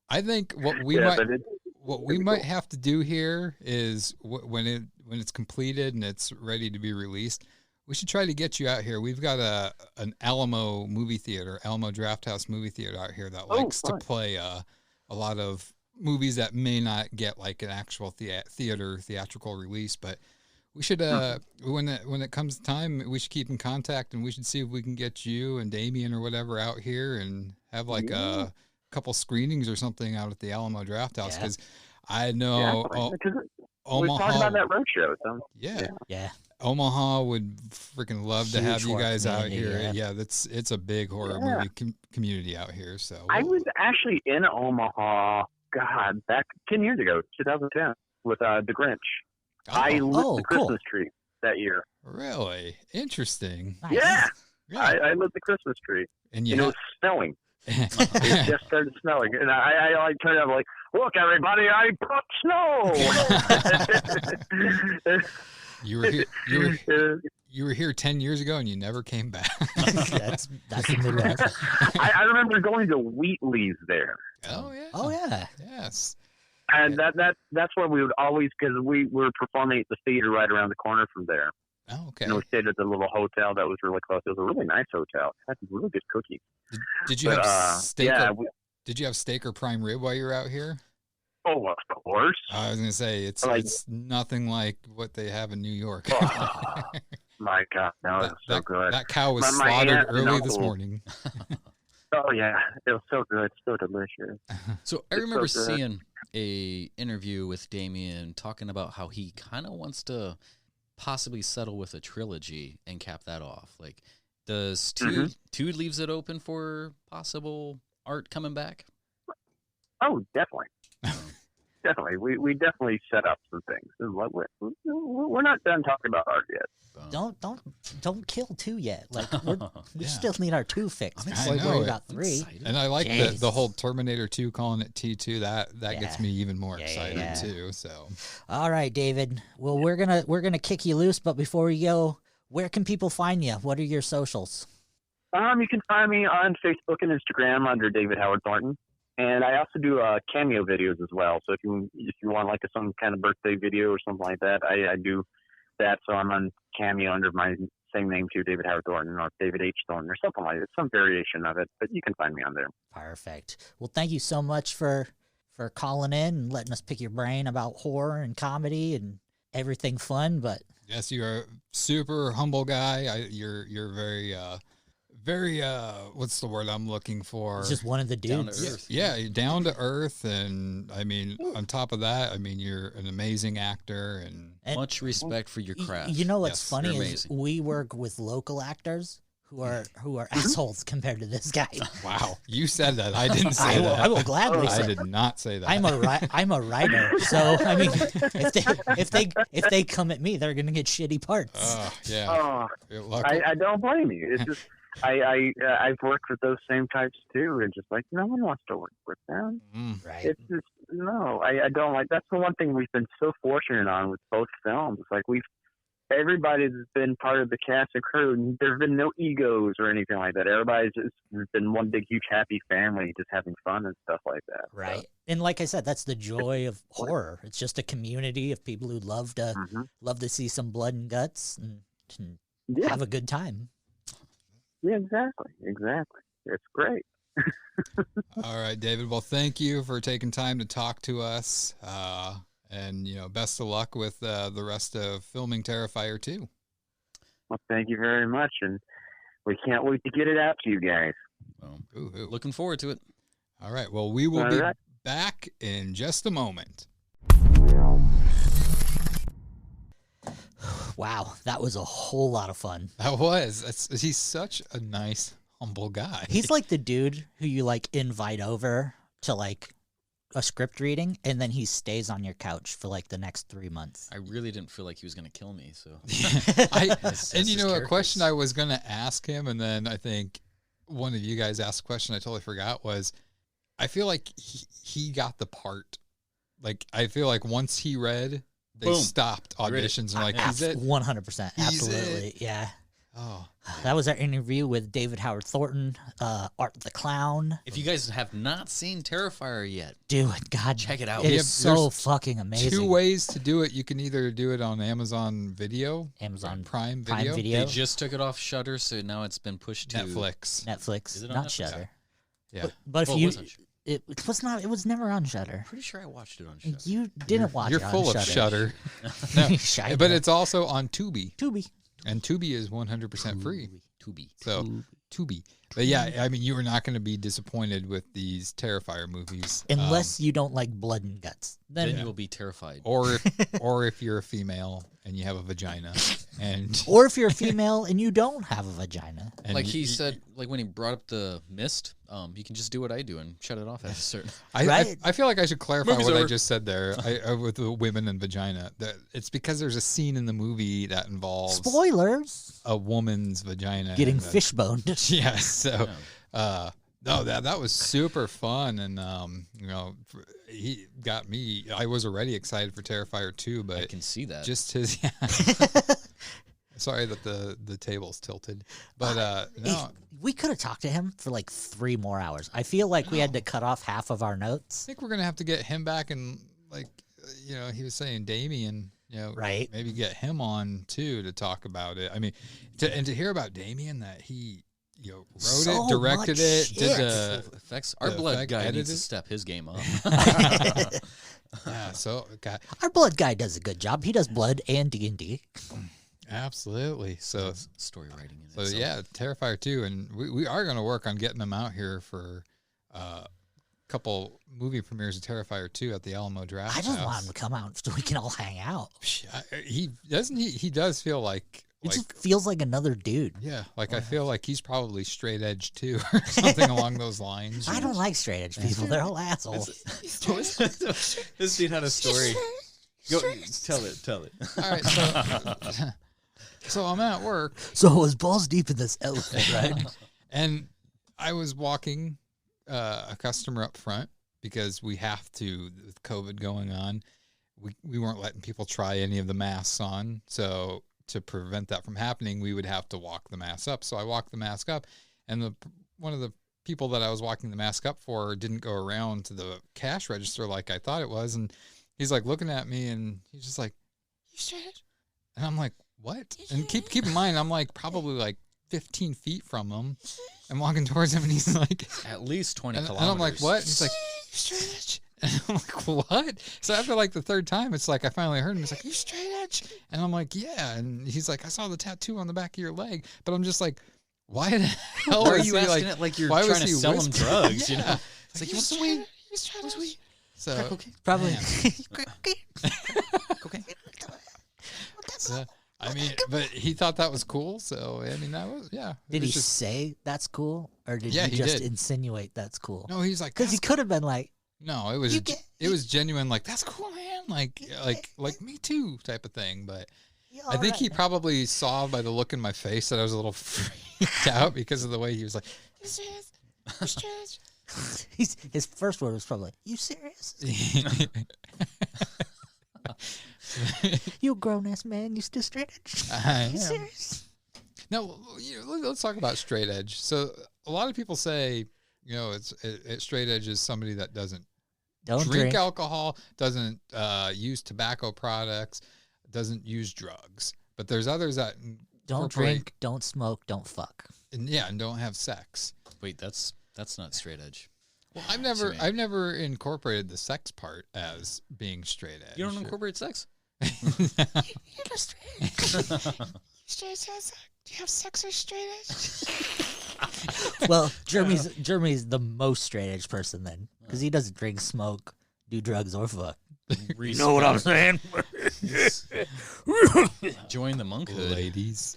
I think what we might have to do here is when it's completed and it's ready to be released, we should try to get you out here. We've got an Alamo movie theater, Alamo Drafthouse movie theater out here that likes to play a lot of movies that may not get like an actual theatrical release, but we should when it comes time, we should keep in contact and we should see if we can get you and Damien or whatever out here and have like a couple screenings or something out at the Alamo Drafthouse, because I know Omaha. We're talking about that road show. So. Yeah. Omaha would freaking love to have you guys out here. Yeah, it's a big horror movie community out here. So I was actually in Omaha, God, back 10 years ago, 2010, with The Grinch. I lit the Christmas tree that year. Really? Interesting. Nice. Yeah. I lit the Christmas tree. And it was snowing. It just started snowing. And I turned out like, look, everybody, I brought snow. You were here 10 years ago and you never came back. That's the Midwest. I remember going to Wheatley's there. Oh yeah. Oh yeah. Yes. And that's where we would always, because we were performing at the theater right around the corner from there. Oh, okay. And we stayed at the little hotel that was really close. It was a really nice hotel. It had really good cookies. Did you have steak? Did you have steak or prime rib while you were out here? Oh, of course. I was gonna say it's nothing like what they have in New York. My God, no, it's so good. That cow was slaughtered early this morning. Oh yeah, it was so good, so delicious. So I remember seeing a interview with Damien talking about how he kind of wants to possibly settle with a trilogy and cap that off. Like, does two leaves it open for possible art coming back? Oh, definitely. Definitely. We definitely set up some things. We're not done talking about art yet. Don't kill 2 yet. Like we still need our 2 fixed before we worry about 3. And I like the whole Terminator 2 calling it T2. That gets me even more excited too. So all right, David. Well, we're gonna kick you loose, but before we go, where can people find you? What are your socials? You can find me on Facebook and Instagram under David Howard Thornton. And I also do cameo videos as well. So if you want like some kind of birthday video or something like that, I do that. So I'm on Cameo under my same name too, David Howard Thornton or David H. Thornton or something like that. Some variation of it, but you can find me on there. Perfect. Well, thank you so much for calling in and letting us pick your brain about horror and comedy and everything fun. But yes, you're a super humble guy. You're very what's the word I'm looking for? Just one of the dudes. Down to earth. Yeah, down to earth, and I mean, on top of that, I mean, you're an amazing actor, and much respect for your craft. You know what's funny is we work with local actors who are assholes compared to this guy. Wow, you said that. I didn't say that. I will gladly say. I did not say that. I'm a writer, so I mean, if they come at me, they're gonna get shitty parts. Yeah. I don't blame you. It's just. I've worked with those same types too, and just like no one wants to work with them. Right. It's just I don't like. That's the one thing we've been so fortunate on with both films. It's like we've everybody that's been part of the cast and crew, there have been no egos or anything like that. Everybody's just been one big, huge, happy family, just having fun and stuff like that. Right. So, And like I said, that's the joy of horror. It's just a community of people who love to see some blood and guts and have a good time. Yeah, exactly. It's great. All right, David. Well, thank you for taking time to talk to us. And, best of luck with the rest of filming Terrifier 2. Well, thank you very much. And we can't wait to get it out to you guys. Well, looking forward to it. All right. Well, we will be back in just a moment. Wow, that was a whole lot of fun. That was. He's such a nice, humble guy. He's like the dude who you invite over to a script reading, and then he stays on your couch for the next 3 months. I really didn't feel like he was going to kill me, so. A question I was going to ask him, and then I think one of you guys asked a question I totally forgot, was I feel like he got the part. I feel like once he read, they stopped auditions and he's it. 100%. Absolutely. Yeah. Oh, that was our interview with David Howard Thornton, Art the Clown. If you guys have not seen Terrifier yet, do it. God, check it out. It is so fucking amazing. 2 ways to do it. You can either do it on Amazon Video, Amazon Prime Video. They just took it off Shudder, so now it's been pushed to Netflix. Is it on not Netflix? Shudder. Yeah. But if it was not. It was never on Shudder. Pretty sure I watched it on Shudder. You didn't watch it on You're full of Shudder. No, but it's also on Tubi. And Tubi is 100% free. Tubi. So, Tubi. But yeah, I mean, you are not going to be disappointed with these Terrifier movies. Unless you don't like blood and guts. Then you will be terrified. Or if you're a female and you have a vagina. Or if you're a female and you don't have a vagina. Like he said, when he brought up the mist, you can just do what I do and shut it off at a certain... I feel like I should clarify Movie's what over. I just said there with the women and vagina. It's because there's a scene in the movie that involves... Spoilers! A woman's vagina. Getting fishboned. Yeah, so... No, that was super fun, and he got me. I was already excited for Terrifier 2, but I can see that. Just his. Sorry that the table's tilted, but no. We could have talked to him for 3 more hours. I feel like we had to cut off half of our notes. I think we're gonna have to get him back, and he was saying Damien. Right? Maybe get him on too to talk about it. I mean, to hear about Damien, that he. Wrote it, directed it, did the effects. Our blood guy needs to step his game up. Yeah, so our blood guy does a good job. He does blood and D&D. Absolutely. So story writing. So yeah, Terrifier 2, and we are going to work on getting them out here for a couple movie premieres of Terrifier 2 at the Alamo Draft I just House. want him to come out so we can all hang out. He does feel like. It just feels like another dude. Yeah, I feel like he's probably straight edge too, or something along those lines. I don't like straight edge people. They're all assholes. This dude had a story. Go tell it. All right, so I'm at work. So I was balls deep in this elephant, right? And I was walking a customer up front because we have to, with COVID going on, we weren't letting people try any of the masks on, so. To prevent that from happening, we would have to walk the mask up. So I walked the mask up, and one of the people that I was walking the mask up for didn't go around to the cash register like I thought it was, and he's looking at me, and he's just like, "You straight edge?" And I'm like, "What?" And keep in mind, I'm probably 15 feet from him, and walking towards him, and he's like, at least 20 kilometers. And I'm like, "What?" And he's like, "You straight edge?" And I'm like, what? So after the 3rd time, it's I finally heard him. He's like, you straight edge? And I'm like, yeah. And he's like, I saw the tattoo on the back of your leg. But I'm just like, why the hell are you asking it like you're trying to sell him drugs? Yeah. You know? It's you want sweet? You sweet? So cocaine? Probably. Cocaine. So, I mean, but he thought that was cool. So I mean, that was Did he say that's cool, or did he just insinuate that's cool? No, he's like, because he could have been like. No, it was genuine. That's cool, man. Like me too, type of thing. But I think he probably saw by the look in my face that I was a little freaked out because of the way he was like, "You serious? You serious?" His first word was probably, "You serious?" You grown ass man, you still straight edge? I You am. serious? Now, let's talk about straight edge. So a lot of people say, it's straight edge is somebody that doesn't Don't drink alcohol, doesn't use tobacco products, doesn't use drugs. But there's others that Don't incorporate- drink, don't smoke, don't fuck. and don't have sex. Wait, that's not straight edge. Well, I've never incorporated the sex part as being straight edge. You don't incorporate sex? Do you have sex or straight edge? Well, Jeremy's the most straight edge person then, because he doesn't drink, smoke, do drugs, or fuck. You know what I'm saying? Join the monkhood. Ladies.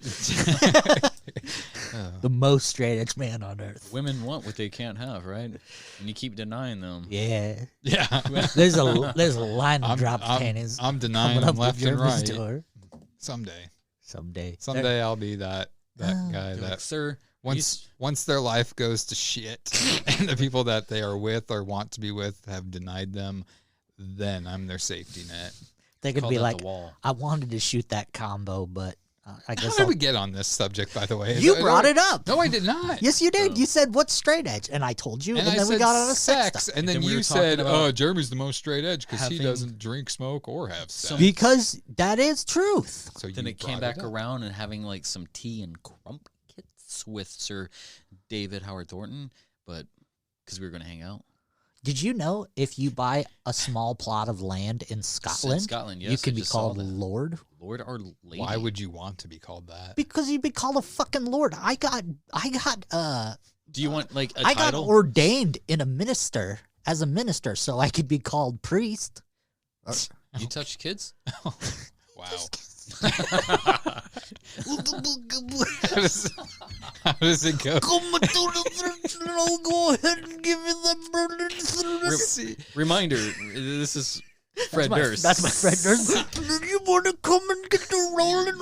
The most straight edge man on earth. Women want what they can't have, right? And you keep denying them. Yeah. Yeah. There's a line of drop panties. I'm denying coming them up left with and Jeremy's right. door. Someday. Someday. I'll be that guy that Like, sir, once their life goes to shit and the people that they are with or want to be with have denied them, then I'm their safety net. They could Call be that like, the wall. I wanted to shoot that combo, but I How guess did we get on this subject, by the way? You brought it up. No, I did not. Yes, you did. You said, what's straight edge? And I told you, and I then we said got on a sex stuff. and then we you were talking said, about "Oh, Jeremy's the most straight edge because he having- doesn't drink, smoke, or have sex." Because that is truth. So Then you it came brought back up. around and having like some tea and crumpets with Sir David Howard Thornton, but because we were going to hang out. Did you know if you buy a small plot of land in Scotland, Scotland, yes, you I could be just saw called that. Lord? Lord or Lady? Why would you want to be called that? Because you'd be called a fucking Lord. I got Do you want like a I got title? ordained as a minister, so I could be called priest. You touch kids? Wow. How does it go? I'll go ahead and give you the Reminder, this is Fred Durst. That's my Fred Durst. You want to come and get the rolling?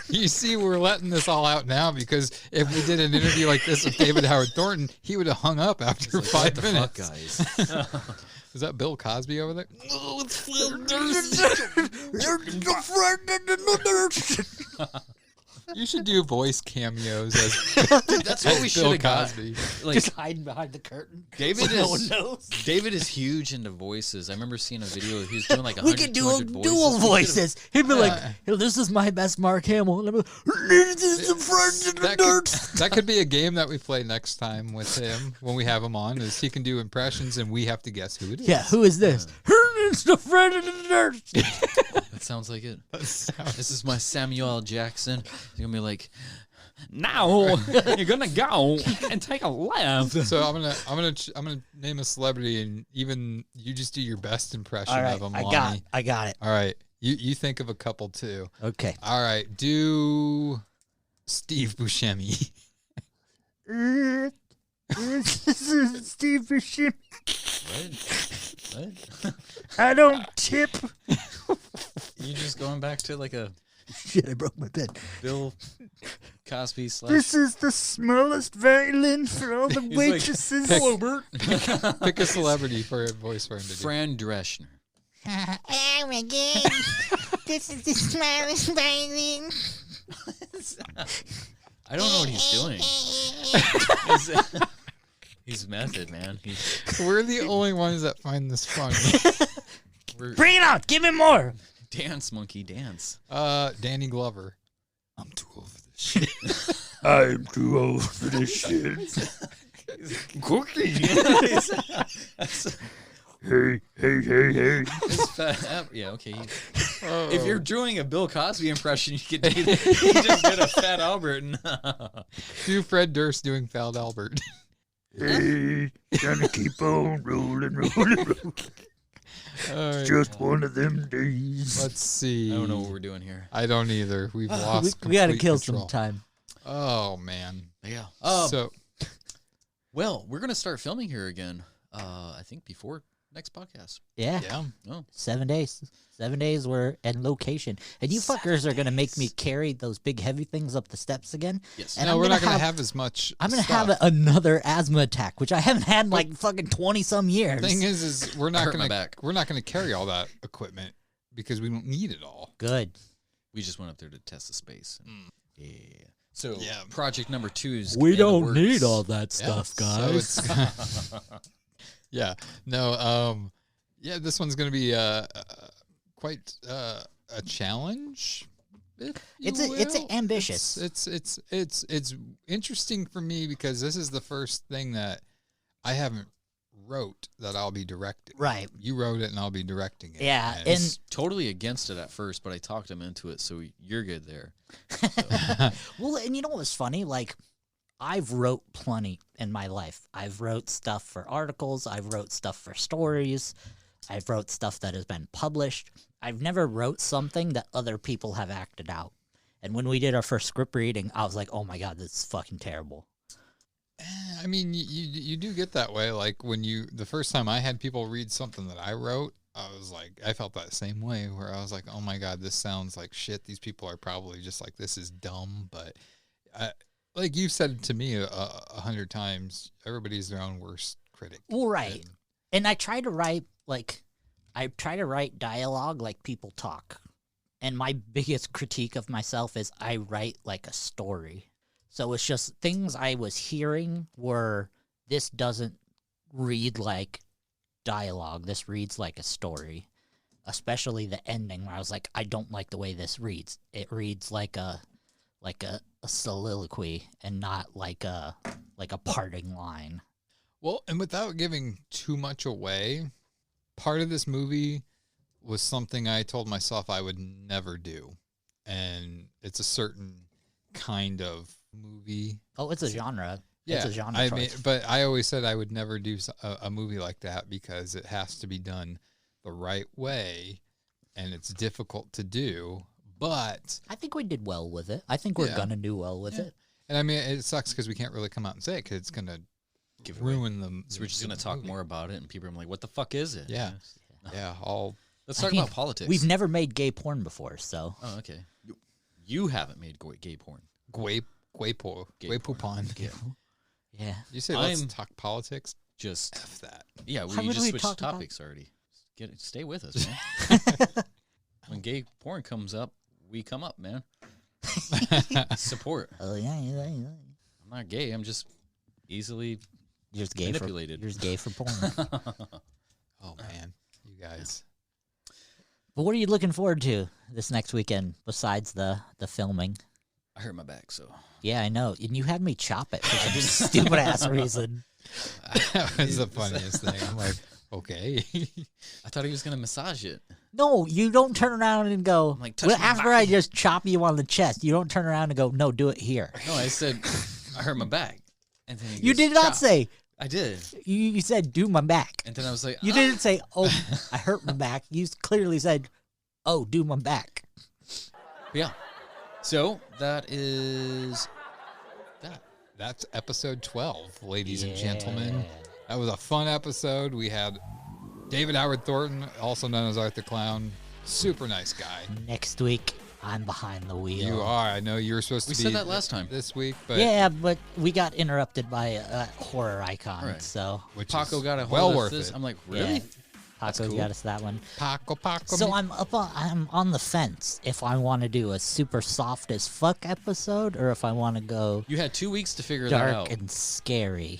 You see, we're letting this all out now because if we did an interview like this with David Howard Thornton, he would have hung up after Like, 5 what the minutes. fuck, guys? Is that Bill Cosby over there? Oh, it's Fred Durst. You're the friend and another. You should do voice cameos as Dude, that's what as we Bill should have got. Cosby. Like, Just hiding behind the curtain. David so no one is knows. David is huge into voices. I remember seeing a video. He was doing like 100, We could do 200 voices. dual We should've- voices. He'd be like, "Hey, this is my best Mark Hamill." And I'm like, "This is the friend in the That dirt." that could be a game that we play next time with him when we have him on. Is he can do impressions and we have to guess who it is. Yeah, who is this? It's the friend in the dirt. That sounds like it. This is my Samuel L. Jackson. You're gonna be like, now you're gonna go and take a left. So I'm gonna name a celebrity and even you just do your best impression All right, of him. I got it. All right, you think of a couple too. Okay. All right, do Steve Buscemi. This is Steve Buscemi. What? I don't tip. You just going back to like a Shit, I broke my pen. Bill Cosby / This is the smallest violin for all the He's like, waitresses. hello, Bert. Pick a celebrity for a voice for him to do. Fran Drescher. Oh my god. This is the smallest violin. I don't know what he's doing. He's method, man. We're the only ones that find this funny. Bring it on. Give me more. Dance, monkey, dance. Danny Glover. I'm too old for this shit. I'm too old for this shit. Cookie. Hey. Yeah, okay. Oh. If you're doing a Bill Cosby impression, you could do that. You just get a Fat Albert. And Do Fred Durst doing Fat Albert. Hey, gonna keep on rolling. All right. Just one of them days. Let's see. I don't know what we're doing here. I don't either. We've lost We gotta complete kill control. some time. Oh man. Yeah. So Well, we're gonna start filming here again. I think before next podcast. Yeah. Yeah. Oh, 7 days. 7 days we're at location. And you fuckers are going to make me carry those big heavy things up the steps again. yes. And No, I'm we're gonna not going to have as much. I'm going to stuff. have another asthma attack, which I haven't had in like fucking 20 some years. The thing is we're not Hurt my going to back. we're not going to carry all that equipment because we don't need it all. Good. We just went up there to test the space. Yeah. So Yeah. project number 2 is We in the don't works. need all that Yeah, stuff, so guys. it's- yeah. No. Yeah. This one's going to be quite a challenge. if you It's will. ambitious. It's interesting for me because this is the first thing that I haven't wrote that I'll be directing. Right. You wrote it and I'll be directing it. Yeah, And and- was totally against it at first, but I talked him into it, so you're good there. Well, and you know what was funny? Like, I've wrote plenty in my life. I've wrote stuff for articles. I've wrote stuff for stories. I've wrote stuff that has been published. I've never wrote something that other people have acted out. And when we did our first script reading, I was like, oh my God, this is fucking terrible. I mean, you do get that way. Like when the first time I had people read something that I wrote, I was like, I felt that same way where I was like, oh my God, this sounds like shit. These people are probably just like, this is dumb. But like you've said to me 100 times, everybody's their own worst critic. Well, right. And I try to write dialogue like people talk. And my biggest critique of myself is I write like a story. So it's just things I was hearing were, this doesn't read like dialogue. This reads like a story. Especially the ending where I was like, I don't like the way this reads. It reads like a soliloquy and not like a parting line. Well, and without giving too much away, part of this movie was something I told myself I would never do. And it's a certain kind of movie. Oh, it's a genre. Yeah, It's a genre I choice. mean, but I always said I would never do a movie like that because it has to be done the right way, and it's difficult to do. But I think we did well with it. I think we're Yeah. gonna do well with it. and I mean, it sucks because we can't really come out and say it because it's gonna Give it away. ruin them. So we're just going to talk more about it, and people are like, what the fuck is it? Yeah, yeah. All Let's I talk mean, about politics. We've never made gay porn before, so Oh, okay. You haven't made gay porn. Guay Gay Poupon. Yeah. yeah. You say let's I'm- talk politics? Just, F that. yeah, How we would just we switched talk about- topics already. Stay with us, man. When gay porn comes up, we come up, man. Support. Oh yeah. I'm not gay. I'm just easily You're just gay manipulated. For you're just gay for porn. Oh man, you guys. But what are you looking forward to this next weekend besides the filming? I hurt my back, so Yeah, I know. And you had me chop it for some stupid ass reason. That was the funniest thing. I'm like, okay. I thought he was gonna massage it. No, you don't turn around and go. I'm like, touch well, my after body. I just chop you on the chest, you don't turn around and go, no, do it here. No, I said I hurt my back, and then he You goes, did not "Chop." say. I did, You said, do my back. and then I was like, You "Ah." didn't say, oh, I hurt my back. You clearly said, oh, do my back. Yeah. So that is that. That's episode 12, ladies and Yeah. gentlemen. That was a fun episode. We had David Howard Thornton, also known as Art the Clown. Super nice guy. Next week, I'm behind the wheel. You are. I know you were supposed to We be said that last time. this week, but Yeah, but we got interrupted by a horror icon, Right. so which Paco is got a hold well of worth this. it. I'm like, really? yeah, Paco cool. got us that one. Paco. So I'm on the fence if I want to do a super soft as fuck episode or if I want to go You had 2 weeks to figure that out. dark and scary.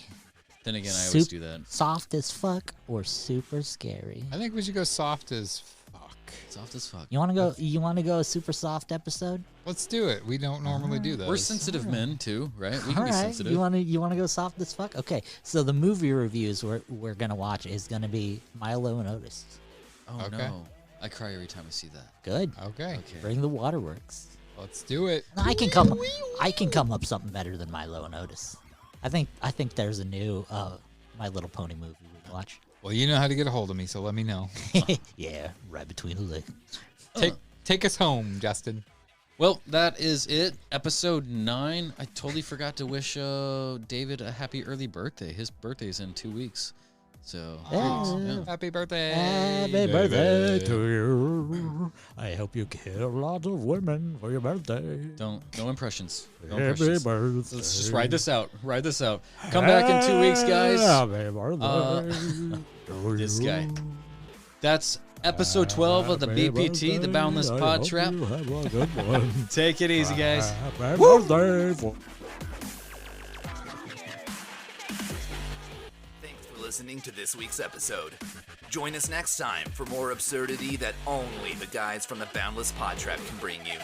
Then again, I always Sup- do that. Soft as fuck or super scary. I think we should go soft as fuck. Soft as fuck. You want to go? You want to go a super soft episode? Let's do it. We don't normally do those. We're sensitive men too, right? We can All be right. sensitive. You want to go soft as fuck? Okay. So the movie reviews we're gonna watch is gonna be Milo and Otis. Oh Okay. no, I cry every time I see that. Good. Okay, Okay. Bring the waterworks. let's do it. I can come up something better than Milo and Otis. I think there's a new My Little Pony movie we can watch. Well, you know how to get a hold of me, so let me know. Yeah, right between the legs. Take us home, Justin. Well, that is it. Episode 9. I totally forgot to wish David a happy early birthday. His birthday's in 2 weeks. So, Yeah. Happy birthday. Happy birthday to you. I hope you kill lots of women for your birthday. No impressions. No Happy impressions. birthday. Let's just ride this out. Come back in 2 weeks, guys. Happy birthday to This you. guy. That's episode 12 of the Happy BPT, the birthday. Boundless I hope PodTrap. you have a good one. Take it easy, guys. Happy birthday. Thanks for listening to this week's episode. Join us next time for more absurdity that only the guys from the Boundless PodTrap can bring you.